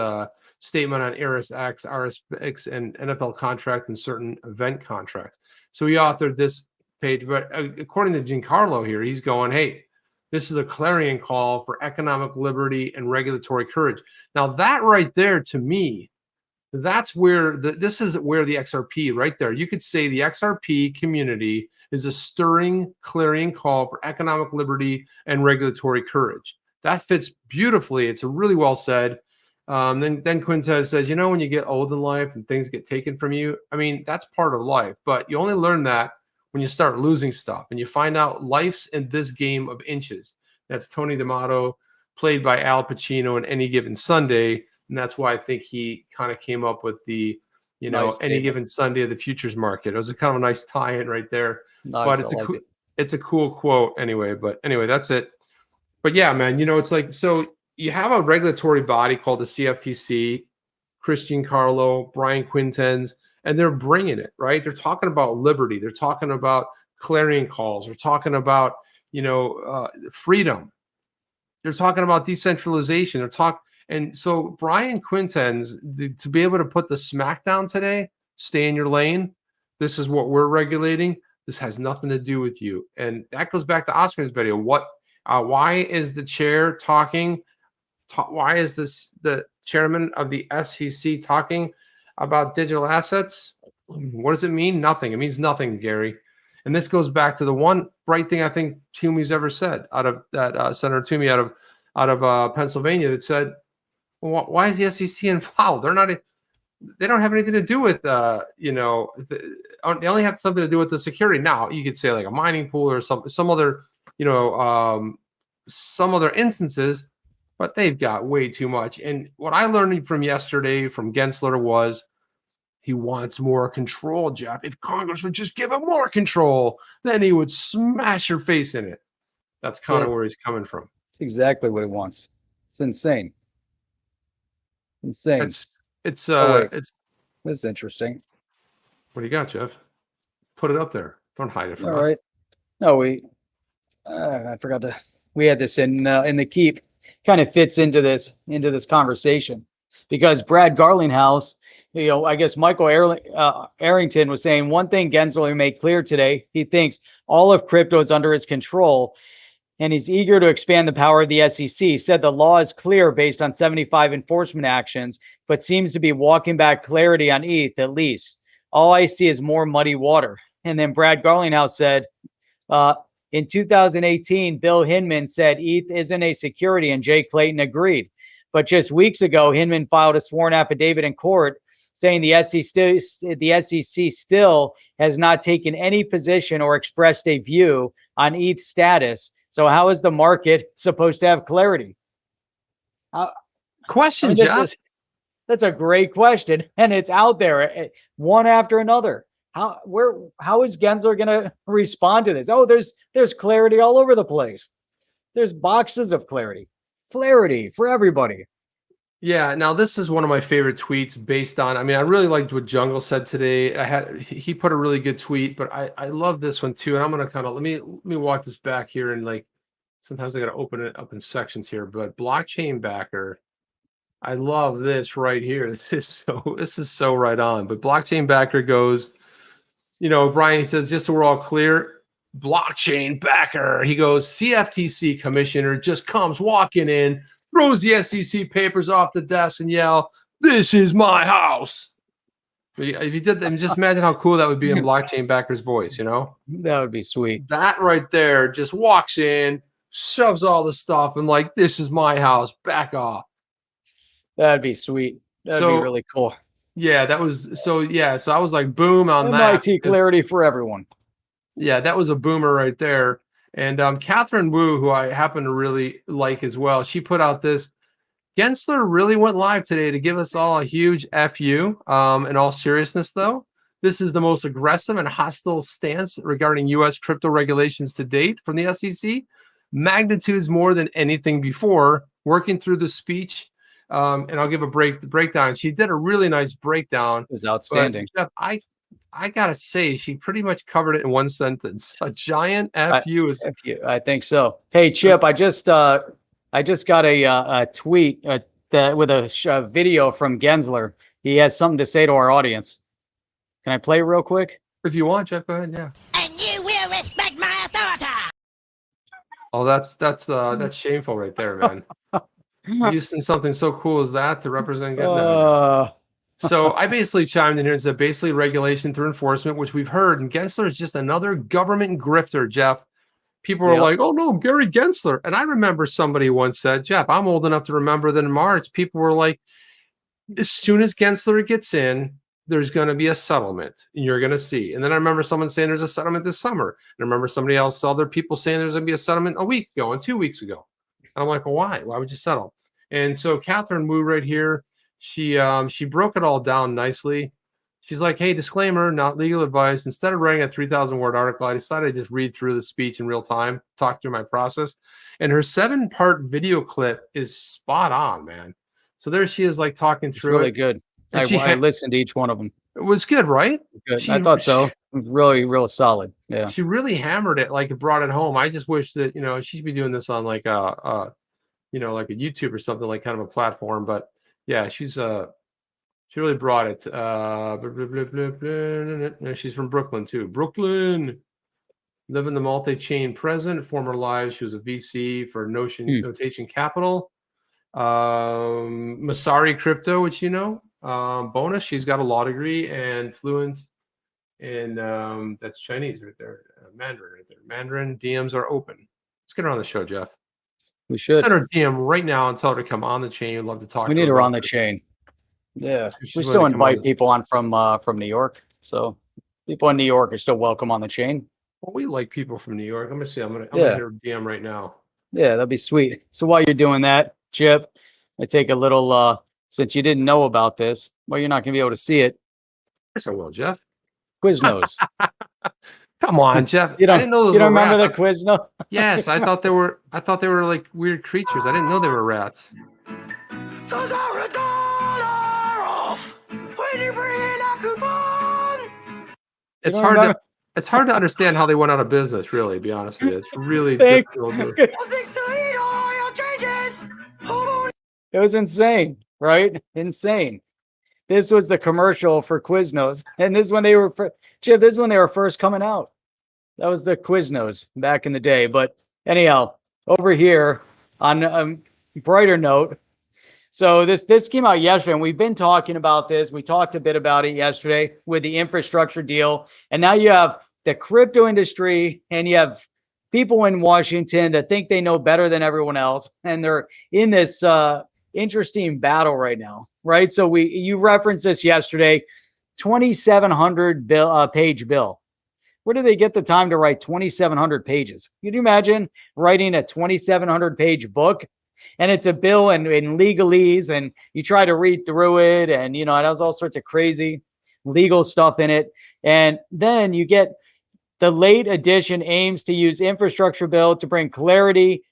statement on ErisX, RSX, and NFL contract and certain event contracts. So he authored this page, but according to Giancarlo here, he's going, hey, this is a clarion call for economic liberty and regulatory courage. Now that right there, to me, that's where this is where the XRP right there. You could say the XRP community is a stirring clarion call for economic liberty and regulatory courage. That fits beautifully. It's a really well said. Then Quintez says, you know, when you get old in life and things get taken from you, I mean, that's part of life, but you only learn that when you start losing stuff and you find out life's in this game of inches. That's Tony D'Amato, played by Al Pacino in Any Given Sunday. And that's why I think he kind of came up with the, you know, nice Any Given Sunday of the futures market. It was a kind of a nice tie-in right there. Nice, but it's a cool quote anyway. But anyway, that's it. But yeah, man, you know, it's like, so you have a regulatory body called the CFTC, Christian Carlo, Brian Quintez, and they're bringing it, right? They're talking about liberty. They're talking about clarion calls. They're talking about, you know, freedom. They're talking about decentralization. And so Brian Quintez, to be able to put the smackdown today, stay in your lane. This is what we're regulating. This has nothing to do with you. And that goes back to Oscar's video. Why is the chair talking? Why is the chairman of the SEC talking about digital assets? What does it mean? Nothing. It means nothing, Gary. And this goes back to the one right thing I think Toomey's ever said out of that Senator Toomey out of Pennsylvania that said, well, why is the SEC involved? They don't have anything to do with you know, they only have something to do with the security. Now you could say like a mining pool or some other, you know, some other instances. but they've got way too much. And what I learned from yesterday from Gensler was he wants more control, Jeff. If Congress would just give him more control, then he would smash your face in it. That's kind of where he's coming from. It's exactly what he wants. It's insane. Insane. It's this is interesting. What do you got, Jeff? Put it up there. Don't hide it from us. All right. No, I forgot to. We had this in the keep. Kind of fits into this conversation because Brad Garlinghouse, I guess Michael Arrington was saying one thing Gensler made clear today. He thinks all of crypto is under his control, and he's eager to expand the power of the SEC. He said the law is clear based on 75 enforcement actions, but seems to be walking back clarity on ETH at least. All I see is more muddy water. And then Brad Garlinghouse said, in 2018, Bill Hinman said ETH isn't a security, and Jay Clayton agreed. But just weeks ago, Hinman filed a sworn affidavit in court saying the SEC still has not taken any position or expressed a view on ETH status. So how is the market supposed to have clarity? Question, Jeff. That's a great question, and it's out there one after another. How is Gensler going to respond to this? Oh, there's clarity all over the place. There's boxes of clarity for everybody. Yeah. Now this is one of my favorite tweets based on, I really liked what Jungle said today. He put a really good tweet, but I love this one too. And I'm going to kind of, let me walk this back here. And like, sometimes I got to open it up in sections here, but blockchain backer. I love this right here. This is so right on, but blockchain backer goes, Brian, he says, just so we're all clear, blockchain backer. He goes, CFTC commissioner just comes walking in, throws the SEC papers off the desk and yell, "This is my house." If you did that, just imagine how cool that would be in blockchain backer's voice, That would be sweet. That right there just walks in, shoves all the stuff and like, "This is my house, back off." That'd be sweet. That'd be really cool. Yeah, that was so I was like, boom on that. MIT clarity for everyone. Yeah, that was a boomer right there. And Catherine Wu, who I happen to really like as well, she put out this. Gensler really went live today to give us all a huge FU. In all seriousness, though, this is the most aggressive and hostile stance regarding U.S. crypto regulations to date from the SEC. Magnitudes more than anything before. Working through the speech. And I'll give a breakdown. She did a really nice breakdown. It was outstanding. Jeff, I gotta say, she pretty much covered it in one sentence. A giant FU is. I think so. Hey, Chip, I just got a tweet with a video from Gensler. He has something to say to our audience. Can I play it real quick? If you want, Jeff, go ahead. Yeah. And you will respect my authority. Oh, that's shameful right there, man. Using something so cool as that to represent. So I basically chimed in here and said basically regulation through enforcement, which we've heard. And Gensler is just another government grifter, Jeff. People were like, "Oh no, Gary Gensler." And I remember somebody once said, Jeff, I'm old enough to remember that in March, people were like, as soon as Gensler gets in, there's going to be a settlement and you're going to see. And then I remember someone saying there's a settlement this summer. And I remember somebody else, other people saying there's going to be a settlement a week ago and 2 weeks ago. And I'm like, well, why? Why would you settle? And so Catherine Wu right here, she broke it all down nicely. She's like, hey, disclaimer, not legal advice. Instead of writing a 3,000-word article, I decided to just read through the speech in real time, talk through my process. And her 7-part video clip is spot on, man. So there she is, like talking through really it. Good. I listened to each one of them. It was good, right? Good. I thought so. It was really, real solid. Yeah. She really hammered it, like it brought it home. I just wish that, she should be doing this on like like a YouTube or something, like kind of a platform. But yeah, she really brought it. She's from Brooklyn too. Brooklyn, living the multi-chain present. Former lives, she was a VC for Notation Capital. Masari Crypto, which bonus. She's got a law degree and fluent in that's Chinese right there. Mandarin right there. Mandarin. DMs are open. Let's get her on the show, Jeff. We should send her DM right now and tell her to come on the chain. We'd love to talk. We need her on the chain. Yeah, we still invite people on from New York. So people in New York are still welcome on the chain. Well, we like people from New York. Let me see. I'm gonna hit her DM right now. Yeah, that'd be sweet. So while you're doing that, Chip, I take a little, since you didn't know about this, well, you're not going to be able to see it. Of course I will, Jeff. Quiznos. Come on, Jeff. You I didn't know those you don't were remember rats. the Quiznos? Yes, I thought they were like weird creatures. I didn't know they were rats. It's hard to understand how they went out of business, really, to be honest with you. It's really difficult. It was insane, right? Insane. This was the commercial for Quiznos. And this is when they were, Chip, this is when they were first coming out. That was the Quiznos back in the day. But anyhow, over here on a brighter note. So this came out yesterday, and we've been talking about this. We talked a bit about it yesterday with the infrastructure deal. And now you have the crypto industry, and you have people in Washington that think they know better than everyone else. And they're in this interesting battle right now, right? So you referenced this yesterday, 2,700 page bill. Where do they get the time to write 2,700 pages? Can you imagine writing a 2,700 page book? And it's a bill in legalese, and you try to read through it, and it has all sorts of crazy legal stuff in it. And then you get the late edition aims to use infrastructure bill to bring clarity.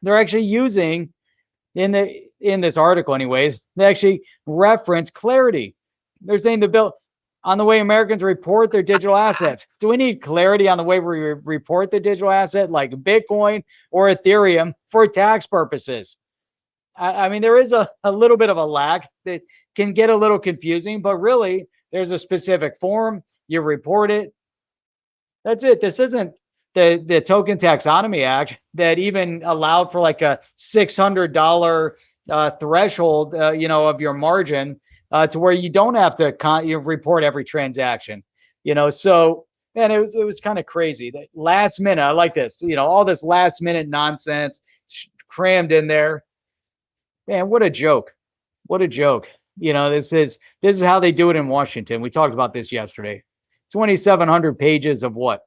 They're actually using in this article, anyways, they actually reference clarity. They're saying the bill on the way Americans report their digital assets. Do we need clarity on the way we report the digital asset, like Bitcoin or Ethereum, for tax purposes? I mean, there is a little bit of a lag that can get a little confusing, but really, there's a specific form. You report it. That's it. This isn't the Token Taxonomy Act that even allowed for like a $600 threshold, of your margin. To where you don't have to report every transaction, So, man, it was kind of crazy. That last minute, I like this, all this last minute nonsense crammed in there. Man, what a joke! What a joke! This is how they do it in Washington. We talked about this yesterday. 2,700 pages of what?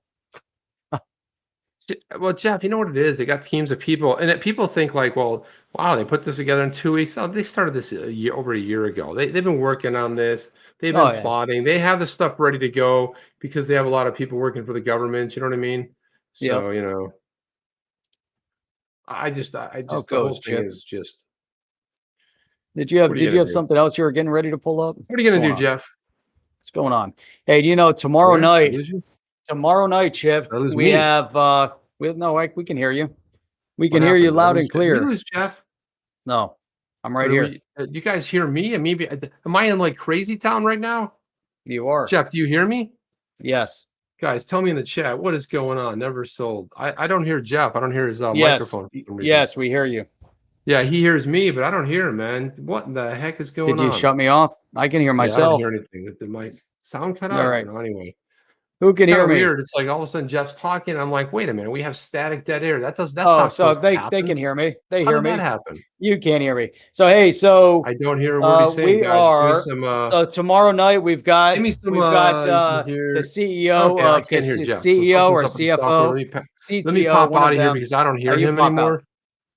Well, Jeff, you know what it is? They got teams of people, and people think like, well, wow, they put this together in 2 weeks. Oh, they started this over a year ago. They've been working on this. They've been plotting. They have the stuff ready to go because they have a lot of people working for the government. You know what I mean? So, I just the whole thing is just. Did you have something else you were getting ready to pull up? What are you going to do, Jeff? What's going on? Hey, tomorrow night, Chip, we have we can hear you. We can hear you loud and clear. Did we lose Jeff? No, I'm right here. Do you guys hear me? And maybe am I in like crazy town right now? You are. Jeff, do you hear me? Yes. Guys, tell me in the chat what is going on. Never sold. I don't hear Jeff. I don't hear his microphone. Yes, we hear you. Yeah, he hears me, but I don't hear him, man. What the heck is going on? Did you shut me off? I can hear myself. I don't hear anything. Did my sound cut out? All right. No, anyway. Who can hear me? Weird. It's like all of a sudden Jeff's talking. I'm like, wait a minute, we have static dead air. That's so they can hear me. They hear me. How did that happen? You can't hear me. So hey, I don't hear what he's saying. Guys. So tomorrow night we've got the CEO of CEO or CFO. Let me pop out of here because I don't hear him anymore.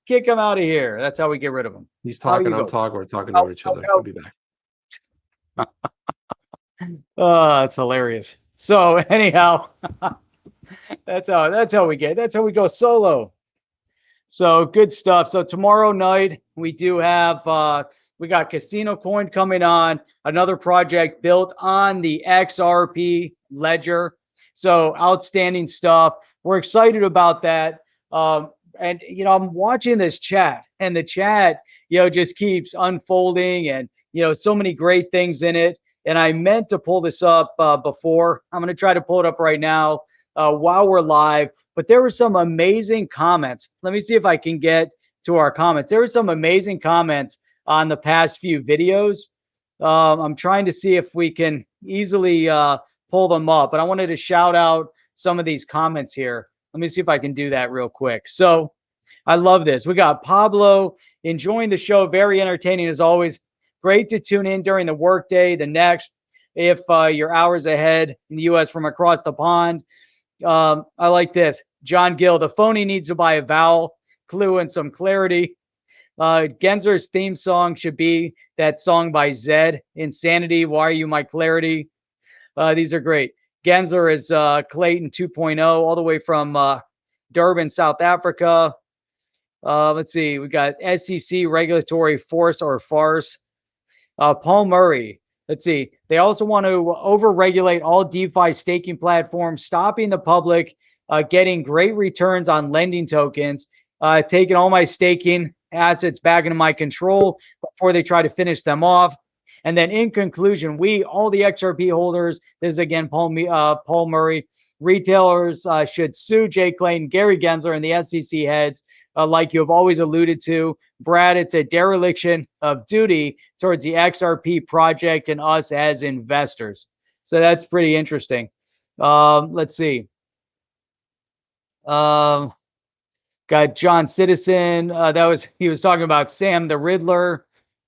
Kick him out of here. That's how we get rid of him. He's talking. I'm talking. We're talking over each other. I'll be back. It's hilarious. So anyhow, that's how we go solo. So good stuff. So tomorrow night we do have we got Casino Coin coming on, another project built on the XRP ledger. So outstanding stuff. We're excited about that. And I'm watching this chat, and the chat just keeps unfolding, and so many great things in it. And I meant to pull this up before. I'm going to try to pull it up right now while we're live. But there were some amazing comments. Let me see if I can get to our comments. There were some amazing comments on the past few videos. I'm trying to see if we can easily pull them up. But I wanted to shout out some of these comments here. Let me see if I can do that real quick. So I love this. We got Pablo enjoying the show. Very entertaining as always. Great to tune in during the workday. The next, if you're hours ahead in the U.S. from across the pond. I like this. John Gill, the phony needs to buy a vowel clue and some clarity. Gensler's theme song should be that song by Zed, Insanity, Why Are You My Clarity? These are great. Gensler is Clayton 2.0, all the way from Durban, South Africa. Let's see. We got SEC regulatory force or farce. Paul Murray. Let's see. They also want to overregulate all DeFi staking platforms, stopping the public getting great returns on lending tokens, taking all my staking assets back into my control before they try to finish them off. And then in conclusion, we, all the XRP holders, this is again Paul Murray, retailers should sue Jay Clayton, Gary Gensler, and the SEC heads, like you have always alluded to. Brad, it's a dereliction of duty towards the XRP project and us as investors. So that's pretty interesting. Let's see. Got John Citizen. He was talking about Sam the Riddler.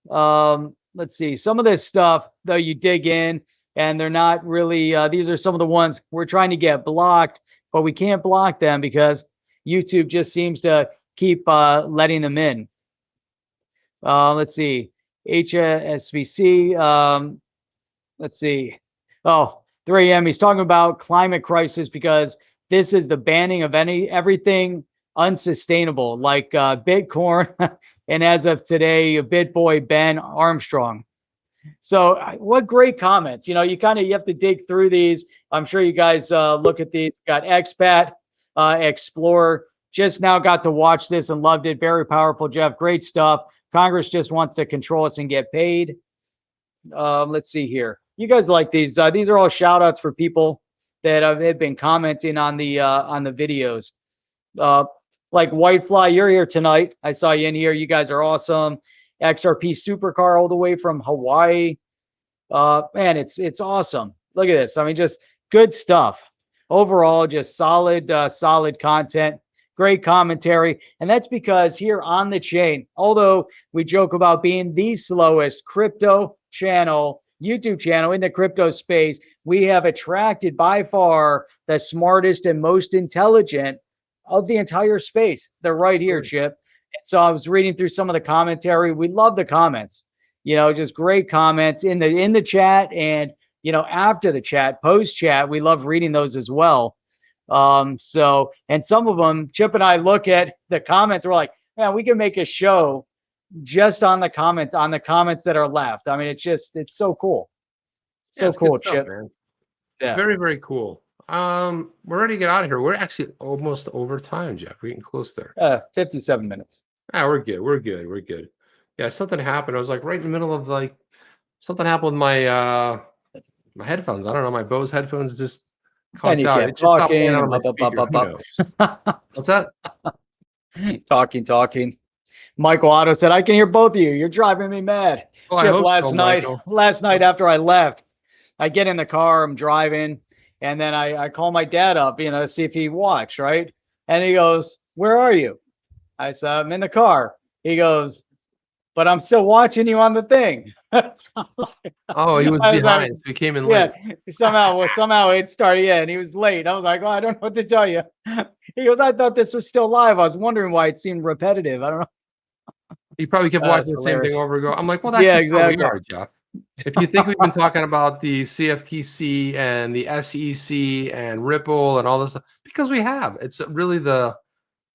Let's see. Some of this stuff, though, you dig in, and they're not really. These are some of the ones we're trying to get blocked, but we can't block them because YouTube just seems to keep letting them in. Let's see. HSBC. Let's see. Oh, 3AM. He's talking about climate crisis because this is the banning of everything unsustainable, like Bitcoin, and as of today, BitBoy Ben Armstrong. So what great comments. You have to dig through these. I'm sure you guys look at these. Got Expat, Explorer. Just now got to watch this and loved it. Very powerful, Jeff. Great stuff. Congress just wants to control us and get paid. Let's see here. You guys like these. These are all shout outs for people that have been commenting on the videos. Like Whitefly, you're here tonight. I saw you in here. You guys are awesome. XRP Supercar all the way from Hawaii. Man, it's awesome. Look at this. I mean, just good stuff. Overall, just solid content. Great commentary. And that's because here on the chain, although we joke about being the slowest crypto channel, YouTube channel in the crypto space, we have attracted by far the smartest and most intelligent of the entire space. They're right here, Chip. And so I was reading through some of the commentary. We love the comments, just great comments in the chat and, after the chat, post chat. We love reading those as well. And some of them, Chip and I look at the comments. We're like, man, we can make a show just on the comments that are left. I mean, it's so cool. So cool, Chip. Man. Yeah. Very, very cool. We're ready to get out of here. We're actually almost over time, Jeff. We're getting close there. 57 minutes. Yeah, we're good. We're good. Yeah, something happened. I was like right in the middle of something happened with my my headphones. I don't know. My Bose headphones just and you kept talking. What's that? Talking. Michael Otto said, I can hear both of you. You're driving me mad. Oh, Chip, last night after I left, I get in the car, I'm driving, and then I call my dad up, to see if he watched, right? And he goes, where are you? I said, I'm in the car. He goes, but I'm still watching you on the thing. Oh, he was behind, like, so he came in late. Yeah, somehow it started, and he was late. I was like, I don't know what to tell you. He goes, I thought this was still live. I was wondering why it seemed repetitive. I don't know. He probably kept watching the same thing over and over. I'm like, well, that's exactly. How we are, Jeff. If you think we've been talking about the CFTC and the SEC and Ripple and all this stuff, because we have. It's really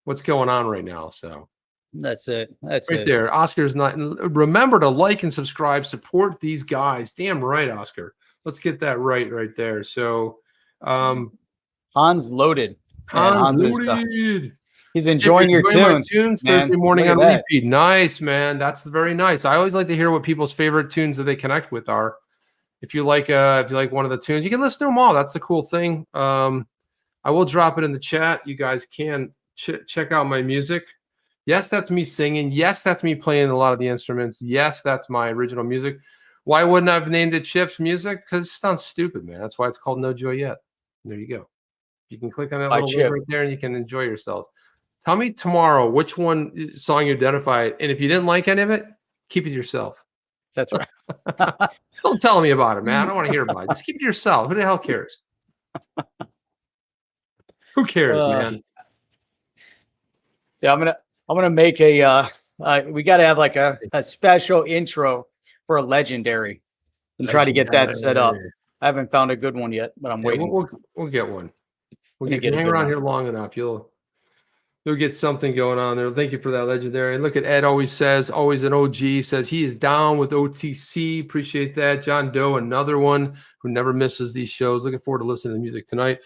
what's going on right now. So that's it. Right there. Oscar's not. Remember to like and subscribe. Support these guys. Damn right, Oscar. Let's get that right there. So, Hans loaded. Hans loaded. He's enjoying your tunes. Thursday morning on repeat. Nice, man. That's very nice. I always like to hear what people's favorite tunes that they connect with are. If you like one of the tunes, you can listen to them all. That's the cool thing. I will drop it in the chat. You guys can check out my music. Yes, that's me singing. Yes, that's me playing a lot of the instruments. Yes, that's my original music. Why wouldn't I have named it Chip's Music? Because it sounds stupid, man. That's why it's called No Joy Yet. There you go. You can click on that little link right there and you can enjoy yourselves. Tell me tomorrow which song you identify, and if you didn't like any of it, keep it to yourself. That's right. Don't tell me about it, man. I don't want to hear about it. Just keep it to yourself. Who the hell cares? Who cares, man? See, I'm gonna make a We got to have like a special intro for a legendary and try to get that set up. I haven't found a good one yet, but I'm waiting. We'll get one. We'll Get get a hang good around one. here long enough. You'll get something going on there. Thank you for that, legendary. Look at Ed. Always an OG, says he is down with OTC. Appreciate that. John Doe, another one who never misses these shows. Looking forward to listening to music tonight.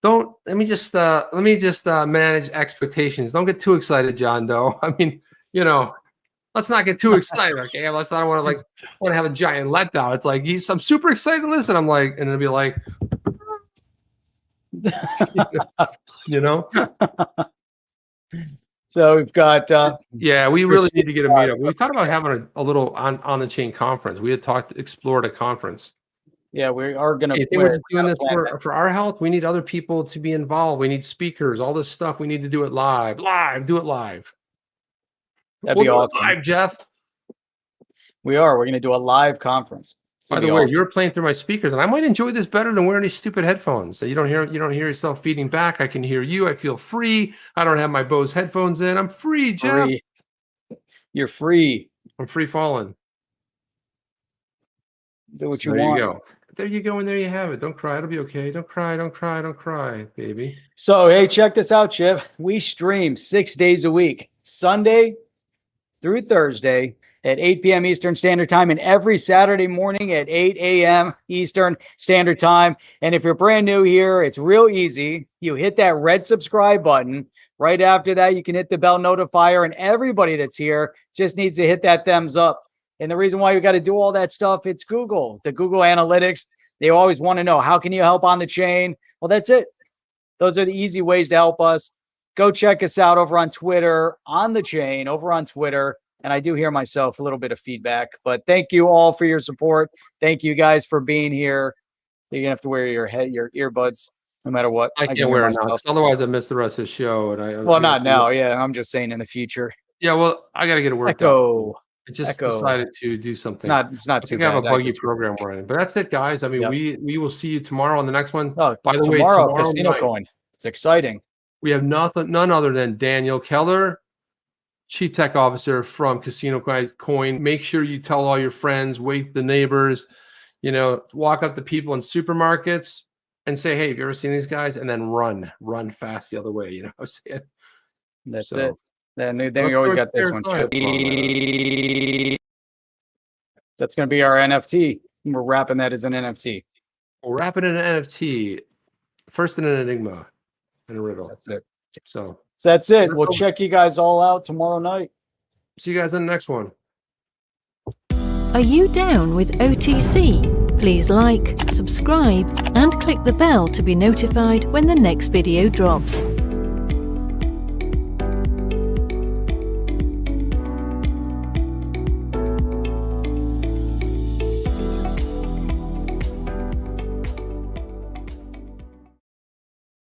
Let me just manage expectations. Don't get too excited, John Doe. I mean, let's not get too excited. Okay, unless I don't want to have a giant letdown. It's like I'm super excited to listen. I'm like, and it'll be like, So we've got yeah, we really need to get a meetup. We thought about having a little on the chain conference. We had explored a conference. Yeah, we are gonna. If we're doing this for our health, we need other people to be involved. We need speakers, all this stuff. We need to do it live. Do it live. That'd be awesome. Live, Jeff. We're gonna do a live conference. By the way, you're playing through my speakers, and I might enjoy this better than wearing these stupid headphones. So you don't hear yourself feeding back. I can hear you. I feel free. I don't have my Bose headphones in. I'm free, Jeff. You're free. I'm free falling. Do what you want. There you go. There you go, and there you have it. Don't cry. It'll be okay. Don't cry. Don't cry. Don't cry, baby. So hey, check this out, Chip. We stream 6 days a week, Sunday through Thursday at 8 p.m. Eastern Standard Time, and every Saturday morning at 8 a.m. Eastern Standard Time. And if you're brand new here, it's real easy. You hit that red subscribe button. Right after that, you can hit the bell notifier, and everybody that's here just needs to hit that thumbs up. And the reason why you got to do all that stuff, it's Google, the Google Analytics. They always want to know, how can you help on the chain? Well, that's it. Those are the easy ways to help us. Go check us out over on Twitter, on the chain, over on Twitter. And I do hear myself a little bit of feedback, but thank you all for your support. Thank you guys for being here. You're gonna have to wear your earbuds no matter what. I can't wear it now, otherwise I miss the rest of the show. And well, not now. Yeah, I'm just saying in the future. Yeah, well, I got to get it worked out. I just decided to do something. It's not too bad. I have a buggy actually. Program we're in, but that's it, guys. I mean, we will see you tomorrow on the next one. Oh, by the way, tomorrow Casino Coin. It's exciting. We have none other than Daniel Keller, Chief Tech Officer from Casino Coin. Make sure you tell all your friends, wake the neighbors, walk up to people in supermarkets and say, hey, have you ever seen these guys? And then run fast the other way. You know what I'm saying? That's it. Then we always got this one. That's going to be our NFT. We're wrapping that as an NFT. We're wrapping in an NFT. First in an enigma and a riddle. That's it. So that's it. We'll check you guys all out tomorrow night. See you guys in the next one. Are you down with OTC? Please like, subscribe, and click the bell to be notified when the next video drops.